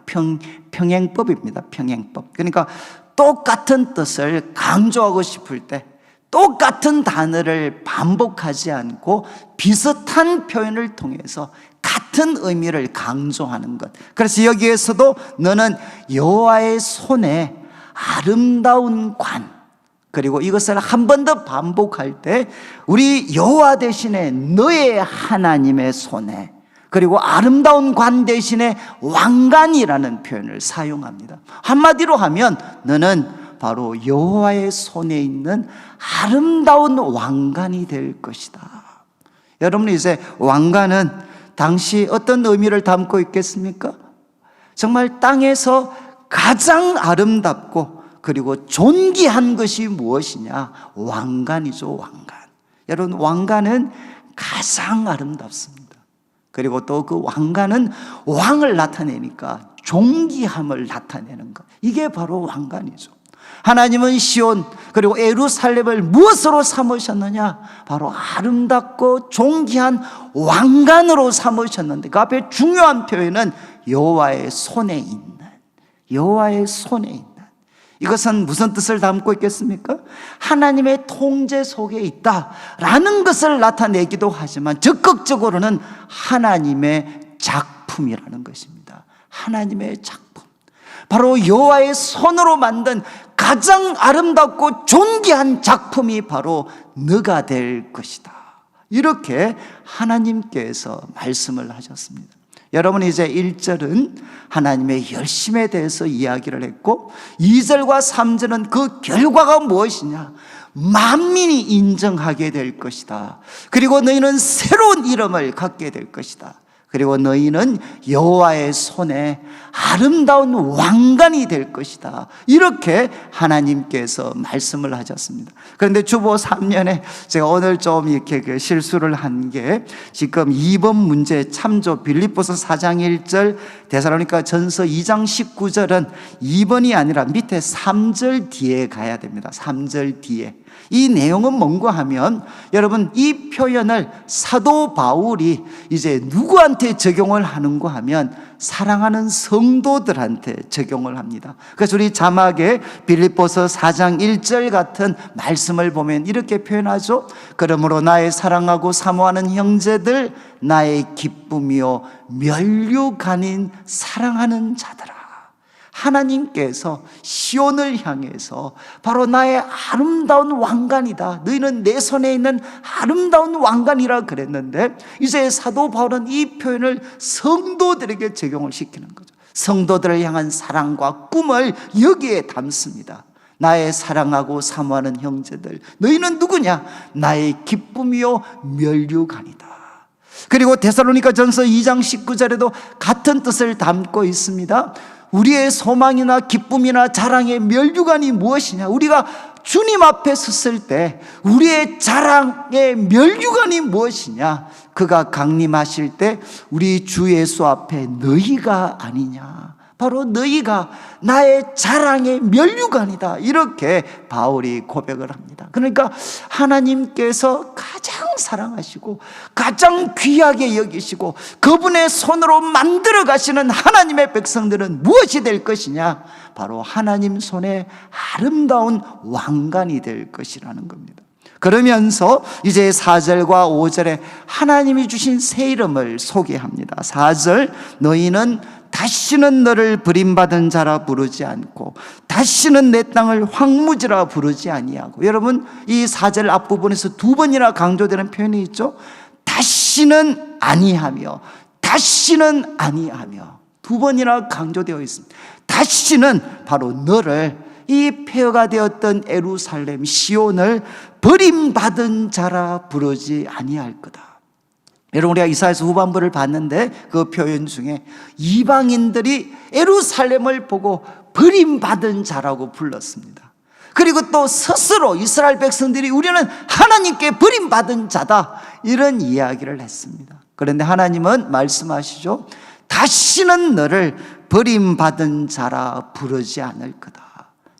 평행법입니다. 평행법. 그러니까 똑같은 뜻을 강조하고 싶을 때 똑같은 단어를 반복하지 않고 비슷한 표현을 통해서 같은 의미를 강조하는 것. 그래서 여기에서도 너는 여호와의 손에 아름다운 관, 그리고 이것을 한 번 더 반복할 때 우리 여호와 대신에 너의 하나님의 손에, 그리고 아름다운 관 대신에 왕관이라는 표현을 사용합니다. 한마디로 하면 너는 바로 여호와의 손에 있는 아름다운 왕관이 될 것이다. 여러분, 이제 왕관은 당시 어떤 의미를 담고 있겠습니까? 정말 땅에서 가장 아름답고 그리고 존귀한 것이 무엇이냐? 왕관이죠, 왕관. 여러분, 왕관은 가장 아름답습니다. 그리고 또 그 왕관은 왕을 나타내니까 존귀함을 나타내는 것. 이게 바로 왕관이죠. 하나님은 시온 그리고 예루살렘을 무엇으로 삼으셨느냐? 바로 아름답고 존귀한 왕관으로 삼으셨는데, 그 앞에 중요한 표현은 여호와의 손에 있는, 여호와의 손에 있는. 이것은 무슨 뜻을 담고 있겠습니까? 하나님의 통제 속에 있다라는 것을 나타내기도 하지만 적극적으로는 하나님의 작품이라는 것입니다. 하나님의 작품. 바로 여호와의 손으로 만든 가장 아름답고 존귀한 작품이 바로 너가 될 것이다. 이렇게 하나님께서 말씀을 하셨습니다. 여러분, 이제 1절은 하나님의 열심에 대해서 이야기를 했고 2절과 3절은 그 결과가 무엇이냐? 만민이 인정하게 될 것이다. 그리고 너희는 새로운 이름을 갖게 될 것이다. 그리고 너희는 여호와의 손에 아름다운 왕관이 될 것이다. 이렇게 하나님께서 말씀을 하셨습니다. 그런데 주보 3년에 제가 오늘 좀 이렇게 실수를 한 게, 지금 2번 문제 참조 빌립보서 4장 1절, 데살로니가 전서 2장 19절은 2번이 아니라 밑에 3절 뒤에 가야 됩니다. 3절 뒤에. 이 내용은 뭔가 하면, 여러분, 이 표현을 사도 바울이 이제 누구한테 적용을 하는가 하면 사랑하는 성도들한테 적용을 합니다. 그래서 우리 자막에 빌립보서 4장 1절 같은 말씀을 보면 이렇게 표현하죠. 그러므로 나의 사랑하고 사모하는 형제들, 나의 기쁨이요 면류관인 사랑하는 자들아. 하나님께서 시온을 향해서 바로 나의 아름다운 왕관이다, 너희는 내 손에 있는 아름다운 왕관이라 그랬는데, 이제 사도 바울은 이 표현을 성도들에게 적용을 시키는 거죠. 성도들을 향한 사랑과 꿈을 여기에 담습니다. 나의 사랑하고 사모하는 형제들, 너희는 누구냐? 나의 기쁨이요 면류관이다. 그리고 데살로니가 전서 2장 19절에도 같은 뜻을 담고 있습니다. 우리의 소망이나 기쁨이나 자랑의 면류관이 무엇이냐? 우리가 주님 앞에 섰을 때 우리의 자랑의 면류관이 무엇이냐? 그가 강림하실 때 우리 주 예수 앞에 너희가 아니냐? 바로 너희가 나의 자랑의 면류관이다. 이렇게 바울이 고백을 합니다. 그러니까 하나님께서 가장 사랑하시고 가장 귀하게 여기시고 그분의 손으로 만들어 가시는 하나님의 백성들은 무엇이 될 것이냐? 바로 하나님 손에 아름다운 왕관이 될 것이라는 겁니다. 그러면서 이제 4절과 5절에 하나님이 주신 새 이름을 소개합니다. 4절, 너희는 다시는 너를 버림받은 자라 부르지 않고 다시는 내 땅을 황무지라 부르지 아니하고. 여러분, 이 4절 앞부분에서 두 번이나 강조되는 표현이 있죠. 다시는 아니하며, 다시는 아니하며, 두 번이나 강조되어 있습니다. 다시는 바로 너를, 이 폐허가 되었던 예루살렘 시온을 버림받은 자라 부르지 아니할 거다. 여러분, 우리가 이사야서 후반부를 봤는데 그 표현 중에 이방인들이 예루살렘을 보고 버림받은 자라고 불렀습니다. 그리고 또 스스로 이스라엘 백성들이 우리는 하나님께 버림받은 자다, 이런 이야기를 했습니다. 그런데 하나님은 말씀하시죠. 다시는 너를 버림받은 자라 부르지 않을 거다.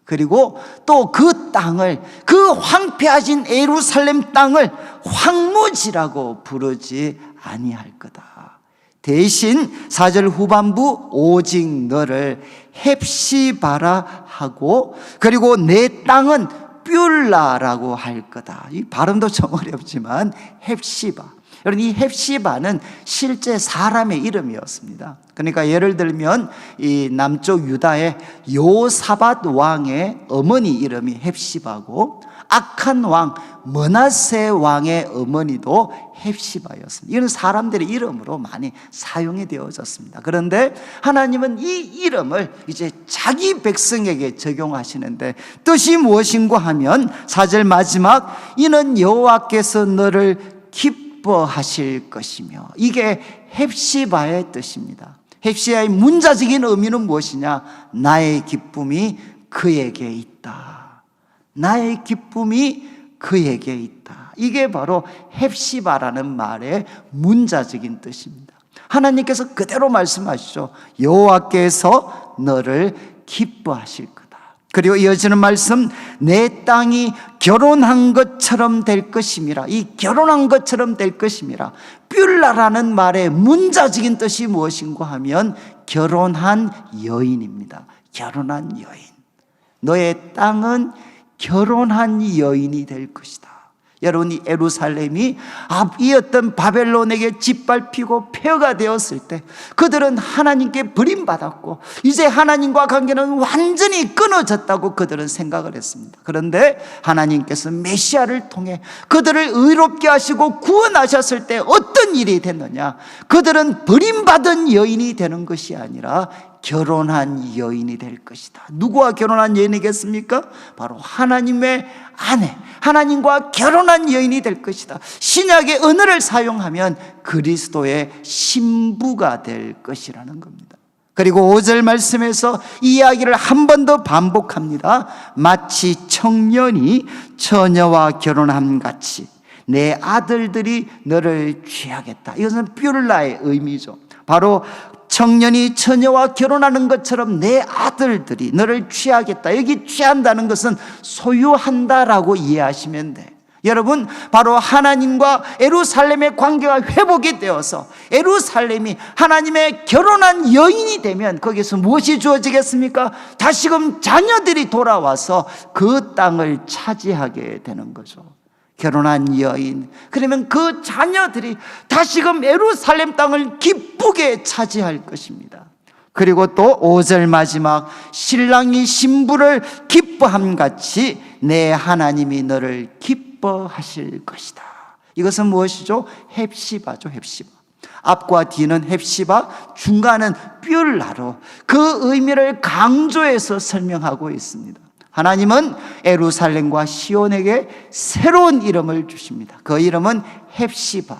그리고 또 그 땅을, 그 황폐하신 예루살렘 땅을 황무지라고 부르지 아니할 거다. 대신 4절 후반부 오직 너를 헵시바라 하고, 그리고 내 땅은 뷸라라고 할 거다. 이 발음도 좀 어렵지만 헵시바, 여러분, 이 헵시바는 실제 사람의 이름이었습니다. 그러니까 예를 들면 이 남쪽 유다의 요사밧 왕의 어머니 이름이 헵시바고, 악한 왕 므낫세 왕의 어머니도 헵시바였습니다. 이건 사람들의 이름으로 많이 사용이 되어졌습니다. 그런데 하나님은 이 이름을 이제 자기 백성에게 적용하시는데 뜻이 무엇인가 하면 4절 마지막, 이는 여호와께서 너를 기뻐하실 것이며, 이게 헵시바의 뜻입니다. 헵시바의 문자적인 의미는 무엇이냐? 나의 기쁨이 그에게 있다. 나의 기쁨이 그에게 있다. 이게 바로 헵시바라는 말의 문자적인 뜻입니다. 하나님께서 그대로 말씀하시죠. 여호와께서 너를 기뻐하실 거다. 그리고 이어지는 말씀, 내 땅이 결혼한 것처럼 될 것임이라. 이 결혼한 것처럼 될 것임이라. 뷸라라는 말의 문자적인 뜻이 무엇인가 하면 결혼한 여인입니다. 결혼한 여인. 너의 땅은 결혼한 여인이 될 것이다. 여러분, 이 예루살렘이 이 어떤 바벨론에게 짓밟히고 폐허가 되었을 때 그들은 하나님께 버림받았고 이제 하나님과 관계는 완전히 끊어졌다고 그들은 생각을 했습니다. 그런데 하나님께서 메시아를 통해 그들을 의롭게 하시고 구원하셨을 때 어떤 일이 됐느냐? 그들은 버림받은 여인이 되는 것이 아니라 결혼한 여인이 될 것이다. 누구와 결혼한 여인이겠습니까? 바로 하나님의 아내, 하나님과 결혼한 여인이 될 것이다. 신약의 언어를 사용하면 그리스도의 신부가 될 것이라는 겁니다. 그리고 5절 말씀에서 이 이야기를 한 번 더 반복합니다. 마치 청년이 처녀와 결혼함 같이 내 아들들이 너를 취하겠다. 이것은 뷸라의 의미죠. 바로 청년이 처녀와 결혼하는 것처럼 내 아들들이 너를 취하겠다. 여기 취한다는 것은 소유한다라고 이해하시면 돼. 여러분, 바로 하나님과 예루살렘의 관계가 회복이 되어서 예루살렘이 하나님의 결혼한 여인이 되면 거기서 무엇이 주어지겠습니까? 다시금 자녀들이 돌아와서 그 땅을 차지하게 되는 거죠. 결혼한 여인, 그러면 그 자녀들이 다시금 예루살렘 땅을 기쁘게 차지할 것입니다. 그리고 또 5절 마지막, 신랑이 신부를 기뻐함 같이 내 하나님이 너를 기뻐하실 것이다. 이것은 무엇이죠? 헵시바죠. 헵시바. 앞과 뒤는 헵시바, 중간은 뷸라로 그 의미를 강조해서 설명하고 있습니다. 하나님은 예루살렘과 시온에게 새로운 이름을 주십니다. 그 이름은 헵시바.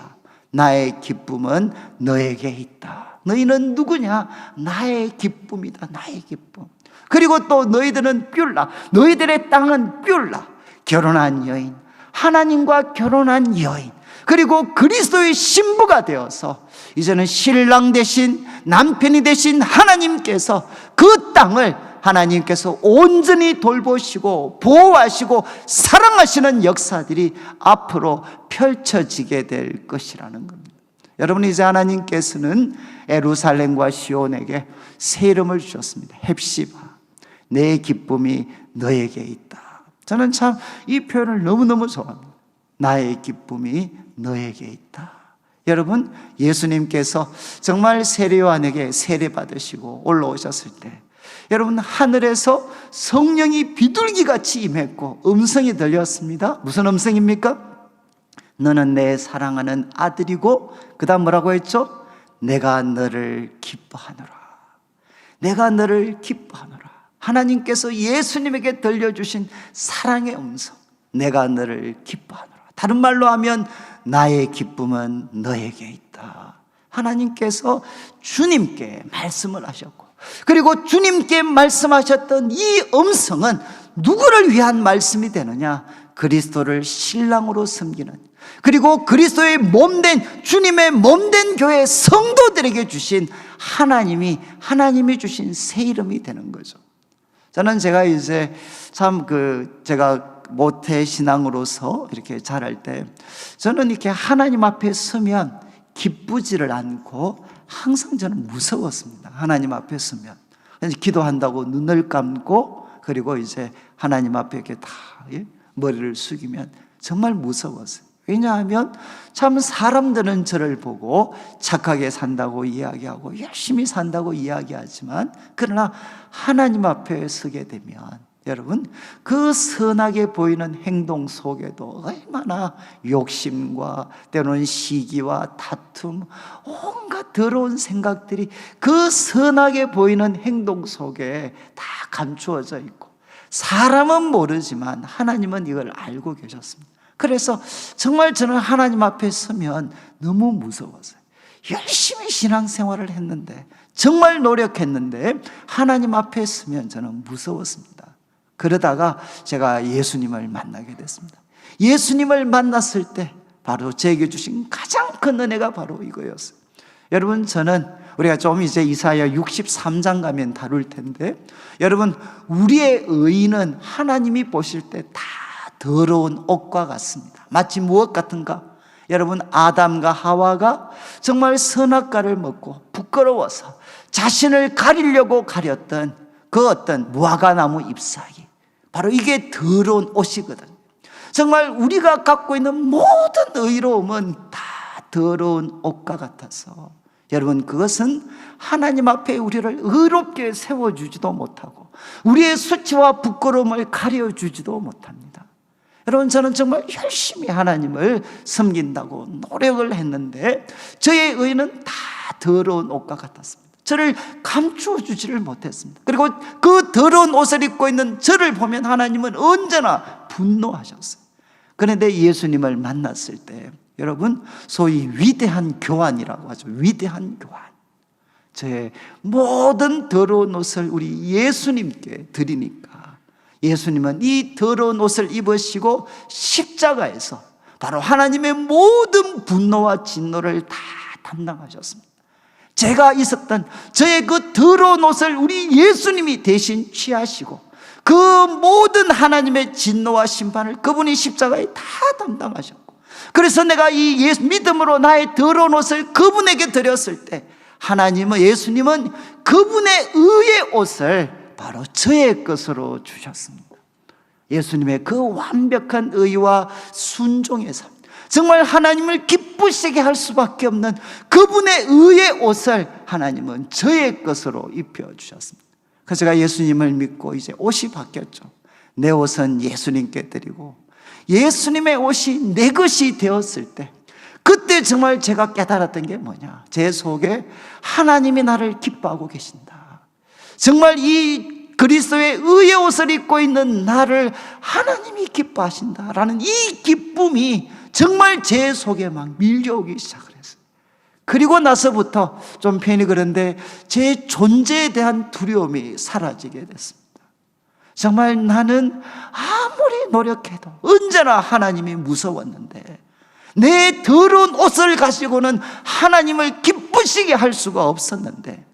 나의 기쁨은 너에게 있다. 너희는 누구냐? 나의 기쁨이다. 나의 기쁨. 그리고 또 너희들은 뷸라. 너희들의 땅은 뷸라. 결혼한 여인, 하나님과 결혼한 여인, 그리고 그리스도의 신부가 되어서 이제는 신랑 대신 남편이 되신 하나님께서 그 땅을 하나님께서 온전히 돌보시고 보호하시고 사랑하시는 역사들이 앞으로 펼쳐지게 될 것이라는 겁니다. 여러분, 이제 하나님께서는 예루살렘과 시온에게 새 이름을 주셨습니다. 헵시바. 내 기쁨이 너에게 있다. 저는 참 이 표현을 너무너무 좋아합니다. 나의 기쁨이 너에게 있다. 여러분, 예수님께서 정말 세례요한에게 세례받으시고 올라오셨을 때 여러분, 하늘에서 성령이 비둘기같이 임했고 음성이 들렸습니다. 무슨 음성입니까? 너는 내 사랑하는 아들이고, 그 다음 뭐라고 했죠? 내가 너를 기뻐하노라. 내가 너를 기뻐하노라. 하나님께서 예수님에게 들려주신 사랑의 음성, 내가 너를 기뻐하노라. 다른 말로 하면 나의 기쁨은 너에게 있다. 하나님께서 주님께 말씀을 하셨고, 그리고 주님께 말씀하셨던 이 음성은 누구를 위한 말씀이 되느냐? 그리스도를 신랑으로 섬기는, 그리고 그리스도의 몸된, 주님의 몸된 교회 성도들에게 주신 하나님이 주신 새 이름이 되는 거죠. 저는 제가 이제 참 제가 모태 신앙으로서 이렇게 자랄 때, 저는 이렇게 하나님 앞에 서면 기쁘지를 않고 항상 저는 무서웠습니다. 하나님 앞에 서면. 그래서 기도한다고 눈을 감고, 그리고 이제 하나님 앞에 이렇게 다 머리를 숙이면 정말 무서웠어요. 왜냐하면 참 사람들은 저를 보고 착하게 산다고 이야기하고 열심히 산다고 이야기하지만, 그러나 하나님 앞에 서게 되면 여러분, 그 선하게 보이는 행동 속에도 얼마나 욕심과 때로는 시기와 다툼, 온갖 더러운 생각들이 그 선하게 보이는 행동 속에 다 감추어져 있고, 사람은 모르지만 하나님은 이걸 알고 계셨습니다. 그래서 정말 저는 하나님 앞에 서면 너무 무서웠어요. 열심히 신앙생활을 했는데, 정말 노력했는데 하나님 앞에 서면 저는 무서웠습니다. 그러다가 제가 예수님을 만나게 됐습니다. 예수님을 만났을 때 바로 제게 주신 가장 큰 은혜가 바로 이거였어요. 여러분, 저는 우리가 좀 이제 이사야 63장 가면 다룰 텐데, 여러분, 우리의 의인은 하나님이 보실 때 다 더러운 옷과 같습니다. 마치 무엇 같은가? 여러분, 아담과 하와가 정말 선악과를 먹고 부끄러워서 자신을 가리려고 가렸던 그 어떤 무화과나무 잎사귀, 바로 이게 더러운 옷이거든요. 정말 우리가 갖고 있는 모든 의로움은 다 더러운 옷과 같아서, 여러분, 그것은 하나님 앞에 우리를 의롭게 세워주지도 못하고 우리의 수치와 부끄러움을 가려주지도 못합니다. 여러분, 저는 정말 열심히 하나님을 섬긴다고 노력을 했는데 저의 의는 다 더러운 옷과 같았습니다. 저를 감추어 주지를 못했습니다. 그리고 그 더러운 옷을 입고 있는 저를 보면 하나님은 언제나 분노하셨어요. 그런데 예수님을 만났을 때, 여러분, 소위 위대한 교환이라고 하죠. 위대한 교환. 저의 모든 더러운 옷을 우리 예수님께 드리니까 예수님은 이 더러운 옷을 입으시고 십자가에서 바로 하나님의 모든 분노와 진노를 다 담당하셨습니다. 제가 있었던 저의 그 더러운 옷을 우리 예수님이 대신 취하시고 그 모든 하나님의 진노와 심판을 그분이 십자가에 다 담당하셨고, 그래서 내가 이 믿음으로 나의 더러운 옷을 그분에게 드렸을 때 하나님은, 예수님은 그분의 의의 옷을 바로 저의 것으로 주셨습니다. 예수님의 그 완벽한 의와 순종의 삶, 정말 하나님을 기쁘시게 할 수밖에 없는 그분의 의의 옷을 하나님은 저의 것으로 입혀주셨습니다. 그래서 제가 예수님을 믿고 이제 옷이 바뀌었죠. 내 옷은 예수님께 드리고 예수님의 옷이 내 것이 되었을 때, 그때 정말 제가 깨달았던 게 뭐냐, 제 속에 하나님이 나를 기뻐하고 계신다. 정말 이 그리스도의 의의 옷을 입고 있는 나를 하나님이 기뻐하신다라는 이 기쁨이 정말 제 속에 막 밀려오기 시작을 했어요. 그리고 나서부터 좀 편히 그런데 제 존재에 대한 두려움이 사라지게 됐습니다. 정말 나는 아무리 노력해도 언제나 하나님이 무서웠는데 내 더러운 옷을 가지고는 하나님을 기쁘시게 할 수가 없었는데,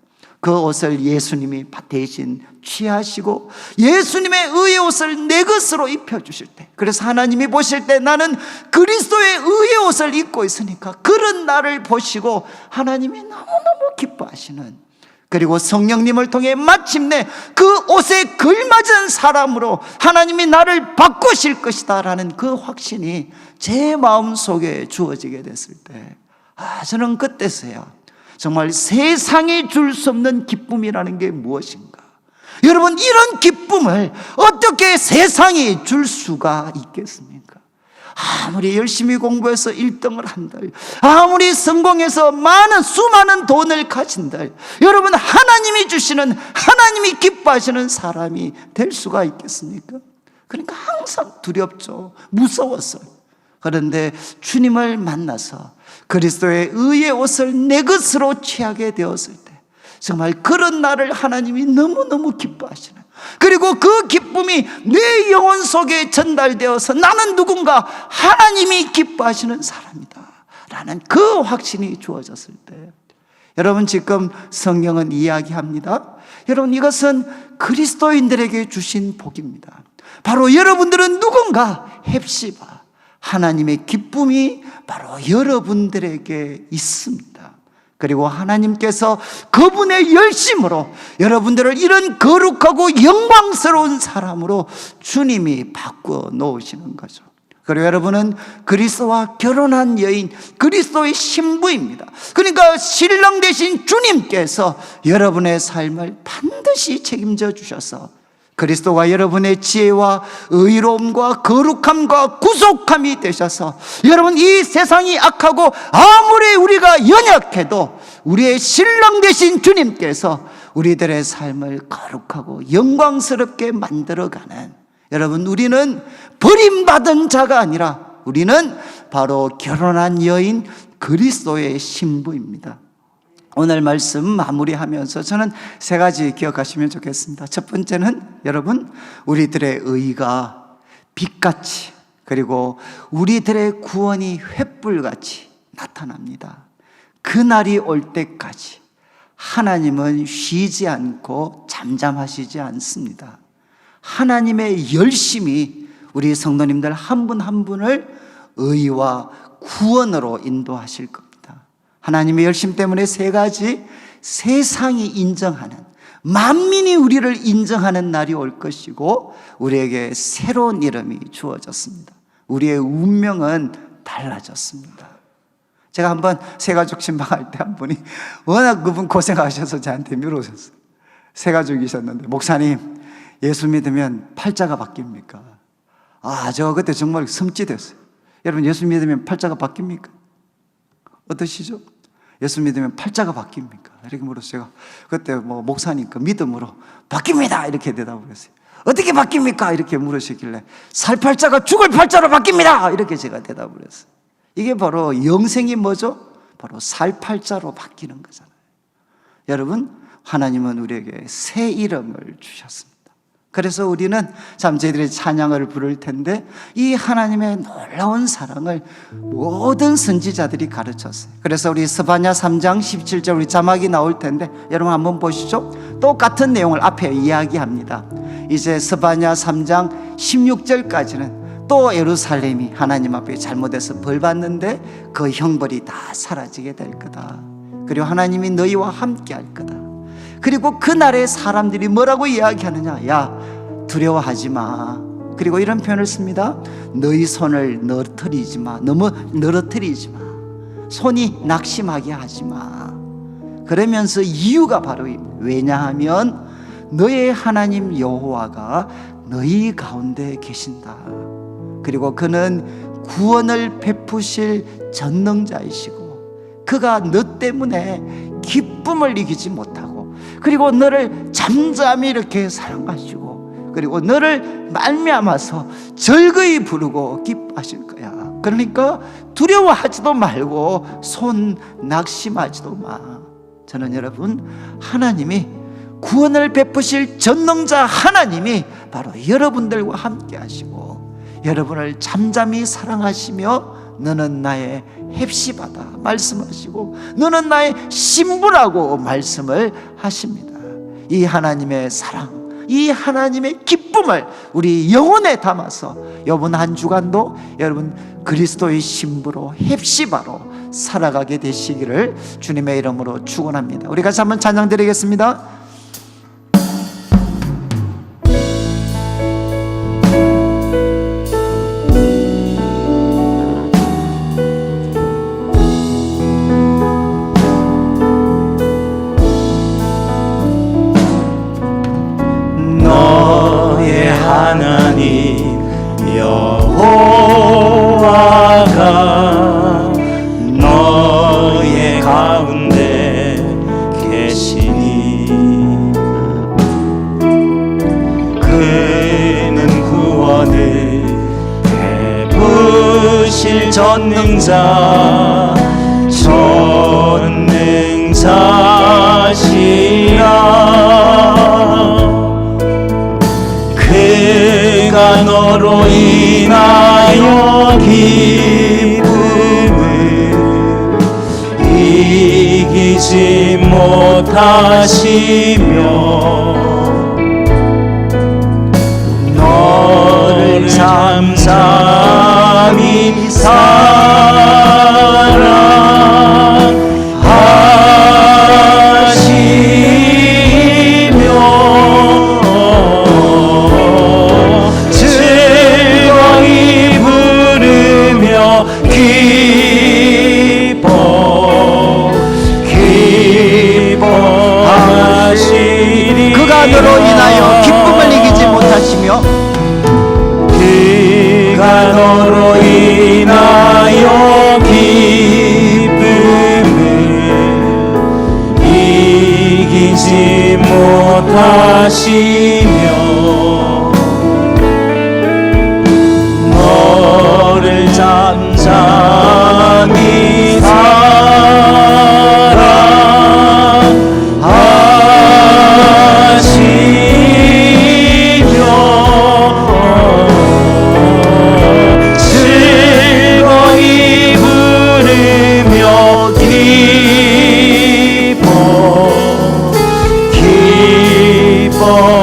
그 옷을 예수님이 대신 취하시고 예수님의 의의 옷을 내 것으로 입혀주실 때, 그래서 하나님이 보실 때 나는 그리스도의 의의 옷을 입고 있으니까 그런 나를 보시고 하나님이 너무너무 기뻐하시는, 그리고 성령님을 통해 마침내 그 옷에 걸맞은 사람으로 하나님이 나를 바꾸실 것이다 라는 그 확신이 제 마음속에 주어지게 됐을 때, 저는 그때서야 정말 세상이 줄 수 없는 기쁨이라는 게 무엇인가, 여러분, 이런 기쁨을 어떻게 세상이 줄 수가 있겠습니까? 아무리 열심히 공부해서 1등을 한들, 아무리 성공해서 수많은 돈을 가진들, 여러분, 하나님이 주시는, 하나님이 기뻐하시는 사람이 될 수가 있겠습니까? 그러니까 항상 두렵죠. 무서웠어요. 그런데 주님을 만나서 그리스도의 의의 옷을 내 것으로 취하게 되었을 때, 정말 그런 나를 하나님이 너무너무 기뻐하시는, 그리고 그 기쁨이 내 영혼 속에 전달되어서 나는 누군가 하나님이 기뻐하시는 사람이다 라는 그 확신이 주어졌을 때, 여러분, 지금 성경은 이야기합니다. 여러분, 이것은 그리스도인들에게 주신 복입니다. 바로 여러분들은 누군가 헵시바, 하나님의 기쁨이 바로 여러분들에게 있습니다. 그리고 하나님께서 그분의 열심으로 여러분들을 이런 거룩하고 영광스러운 사람으로 주님이 바꾸어 놓으시는 거죠. 그리고 여러분은 그리스도와 결혼한 여인, 그리스도의 신부입니다. 그러니까 신랑 되신 주님께서 여러분의 삶을 반드시 책임져 주셔서 그리스도가 여러분의 지혜와 의로움과 거룩함과 구속함이 되셔서, 여러분, 이 세상이 악하고 아무리 우리가 연약해도 우리의 신랑 되신 주님께서 우리들의 삶을 거룩하고 영광스럽게 만들어가는, 여러분, 우리는 버림받은 자가 아니라 우리는 바로 결혼한 여인 그리스도의 신부입니다. 오늘 말씀 마무리하면서 저는 세 가지 기억하시면 좋겠습니다. 첫 번째는, 여러분, 우리들의 의가 빛같이, 그리고 우리들의 구원이 횃불같이 나타납니다. 그날이 올 때까지 하나님은 쉬지 않고 잠잠하시지 않습니다. 하나님의 열심히 우리 성도님들 한 분 한 분을 의와 구원으로 인도하실 겁니다. 하나님의 열심 때문에 세 가지, 세상이 인정하는, 만민이 우리를 인정하는 날이 올 것이고, 우리에게 새로운 이름이 주어졌습니다. 우리의 운명은 달라졌습니다. 제가 한번 새가족 신방할 때 한 분이 워낙 그분 고생하셔서 저한테 물어오셨어요. 새가족이셨는데, 목사님, 예수 믿으면 팔자가 바뀝니까? 저 그때 정말 섬찟했어요. 여러분, 예수 믿으면 팔자가 바뀝니까? 어떠시죠? 예수 믿으면 팔자가 바뀝니까? 이렇게 물어서 제가 그때 목사니까 믿음으로 바뀝니다 이렇게 대답을 했어요. 어떻게 바뀝니까? 이렇게 물으시길래 살 팔자가 죽을 팔자로 바뀝니다 이렇게 제가 대답을 했어요. 이게 바로 영생이 뭐죠? 바로 살 팔자로 바뀌는 거잖아요. 여러분, 하나님은 우리에게 새 이름을 주셨습니다. 그래서 우리는 저희들이 찬양을 부를 텐데, 이 하나님의 놀라운 사랑을 모든 선지자들이 가르쳤어요. 그래서 우리 스바냐 3장 17절 우리 자막이 나올 텐데 여러분 한번 보시죠. 똑같은 내용을 앞에 이야기합니다. 이제 스바냐 3장 16절까지는 또 예루살렘이 하나님 앞에 잘못해서 벌 받는데 그 형벌이 다 사라지게 될 거다. 그리고 하나님이 너희와 함께 할 거다. 그리고 그날의 사람들이 뭐라고 이야기하느냐? 야, 두려워하지 마. 그리고 이런 표현을 씁니다. 너희 손을 늘어뜨리지 마. 너무 늘어뜨리지 마. 손이 낙심하게 하지 마. 그러면서 이유가 바로 왜냐하면 너의 하나님 여호와가 너희 가운데 계신다. 그리고 그는 구원을 베푸실 전능자이시고 그가 너 때문에 기쁨을 이기지 못하고, 그리고 너를 잠잠히 이렇게 사랑하시고, 그리고 너를 말미암아서 즐거이 부르고 기뻐하실 거야. 그러니까 두려워하지도 말고 손 낙심하지도 마. 저는 여러분, 하나님이 구원을 베푸실 전능자 하나님이 바로 여러분들과 함께 하시고 여러분을 잠잠히 사랑하시며 너는 나의 헵시바다 말씀하시고 너는 나의 신부라고 말씀을 하십니다. 이 하나님의 사랑, 이 하나님의 기쁨을 우리 영혼에 담아서 이번 한 주간도 여러분 그리스도의 신부로 헵시바로 살아가게 되시기를 주님의 이름으로 축원합니다. 우리 같이 한번 찬양 드리겠습니다. 하나님 여호와 이끄는 구원을 베푸실 전능자 그가 너로 인하여 기쁨을 이기지 못하시며 너를 잠잠히 즐거이 부르며 기뻐하시리. 그가 너로 인하여 기쁨을 이기지 못하시며 그가 너로 인하여 기쁨을 이기지 못하시며 너를 잠잠히 즐거이 부르며 기뻐하시리라.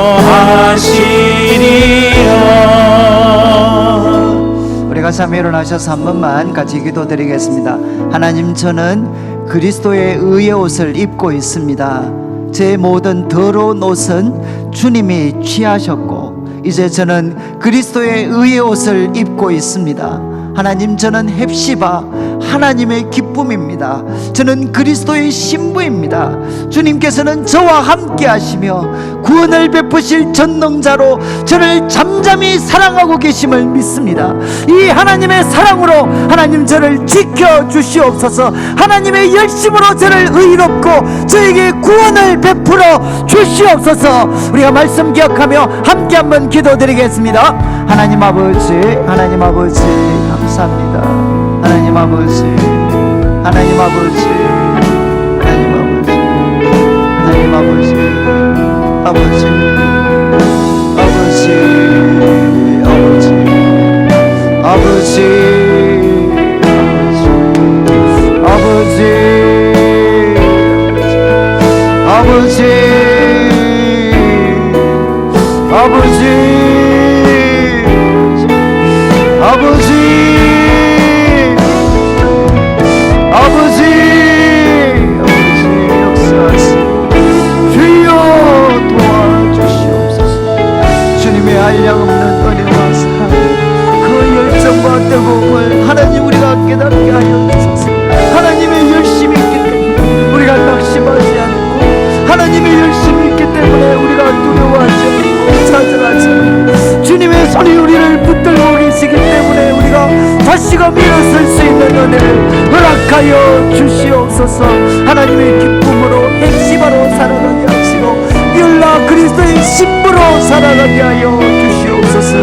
우리 같이 한번 일어나셔서 한 번만 같이 기도드리겠습니다. 하나님, 저는 그리스도의 의의 옷을 입고 있습니다. 제 모든 더러운 옷은 주님이 취하셨고 이제 저는 그리스도의 의의 옷을 입고 있습니다. 하나님, 저는 헵시바 하나님의 기쁨입니다. 저는 그리스도의 신부입니다. 주님께서는 저와 함께 하시며 구원을 베푸실 전능자로 저를 잠잠히 사랑하고 계심을 믿습니다. 이 하나님의 사랑으로 하나님 저를 지켜주시옵소서. 하나님의 열심으로 저를 의롭고 저에게 구원을 베풀어 주시옵소서. 우리가 말씀 기억하며 함께 한번 기도드리겠습니다. 하나님 아버지, 하나님 아버지 감사합니다. 하나님 아버지, 하나님 아버지, 하나님 아버지, 하나님 아버지, 아버지, 아버지, 아버지, 아버지, 아버지, 아버지, 아버지, 아버지, 아버지, 아버지 역사하시고 주여 도와주시옵소서. 주님의 한량없는 은혜와 사랑, 그 열정과 뜨거움을 하나님 우리가 깨닫게 하여 주소서. 하나님의 열심이 있기 때문에 우리가 낙심하지 않고, 하나님의 열심이 있기 때문에 우리가 두려워하지 않고 좌절하지 않고, 주님의 손이 우리를 붙들고 계시기 때문에 우리가 다시금 일어설 수 있는 은혜를 허락하여 주시옵소서. 하나님의 기쁨으로 헵시바로 살아가게 하시고 율라 그리스도의 신부로 살아가게 하여 주시옵소서.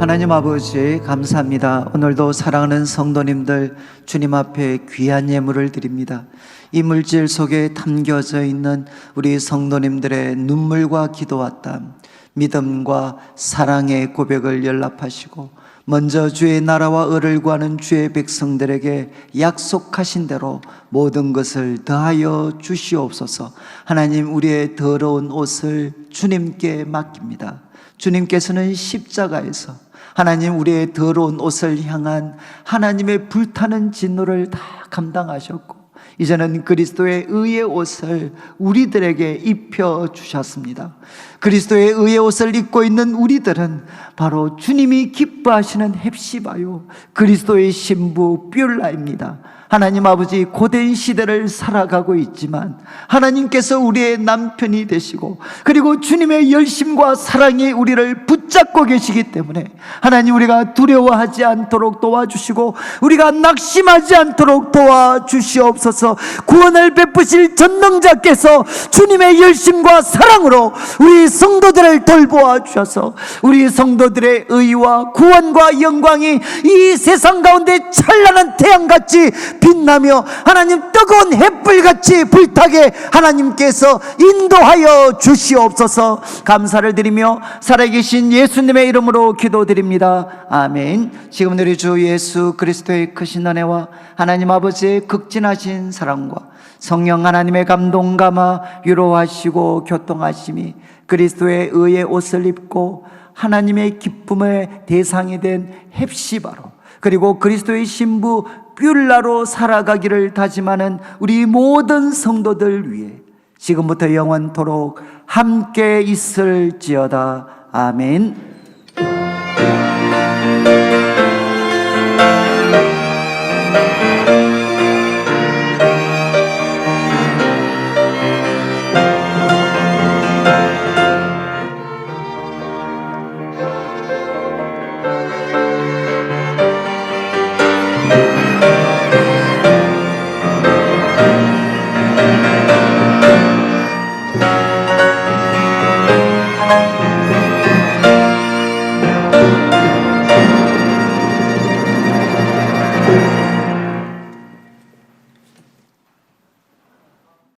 하나님 아버지 감사합니다. 오늘도 사랑하는 성도님들 주님 앞에 귀한 예물을 드립니다. 이 물질 속에 담겨져 있는 우리 성도님들의 눈물과 기도와 땀, 믿음과 사랑의 고백을 연락하시고 먼저 주의 나라와 의를 구하는 주의 백성들에게 약속하신 대로 모든 것을 더하여 주시옵소서. 하나님, 우리의 더러운 옷을 주님께 맡깁니다. 주님께서는 십자가에서 하나님 우리의 더러운 옷을 향한 하나님의 불타는 진노를 다 감당하셨고 이제는 그리스도의 의의 옷을 우리들에게 입혀주셨습니다. 그리스도의 의의 옷을 입고 있는 우리들은 바로 주님이 기뻐하시는 헵시바요 그리스도의 신부 뷸라입니다. 하나님 아버지, 고된 시대를 살아가고 있지만 하나님께서 우리의 남편이 되시고, 그리고 주님의 열심과 사랑이 우리를 붙잡고 계시기 때문에 하나님, 우리가 두려워하지 않도록 도와주시고 우리가 낙심하지 않도록 도와주시옵소서. 구원을 베푸실 전능자께서 주님의 열심과 사랑으로 우리 성도들을 돌보아 주셔서 우리 성도들의 의와 구원과 영광이 이 세상 가운데 찬란한 태양같이 빛나며 하나님, 뜨거운 햇불같이 불타게 하나님께서 인도하여 주시옵소서. 감사를 드리며 살아계신 예수님의 이름으로 기도드립니다. 아멘. 지금 우리 주 예수 그리스도의 크신 은혜와 하나님 아버지의 극진하신 사랑과 성령 하나님의 감동 감화 위로하시고 교통하심이 그리스도의 의의 옷을 입고 하나님의 기쁨의 대상이 된 헵시바로, 그리고 그리스도의 신부 뷸라로 살아가기를 다짐하는 우리 모든 성도들 위해 지금부터 영원토록 함께 있을지어다. 아멘.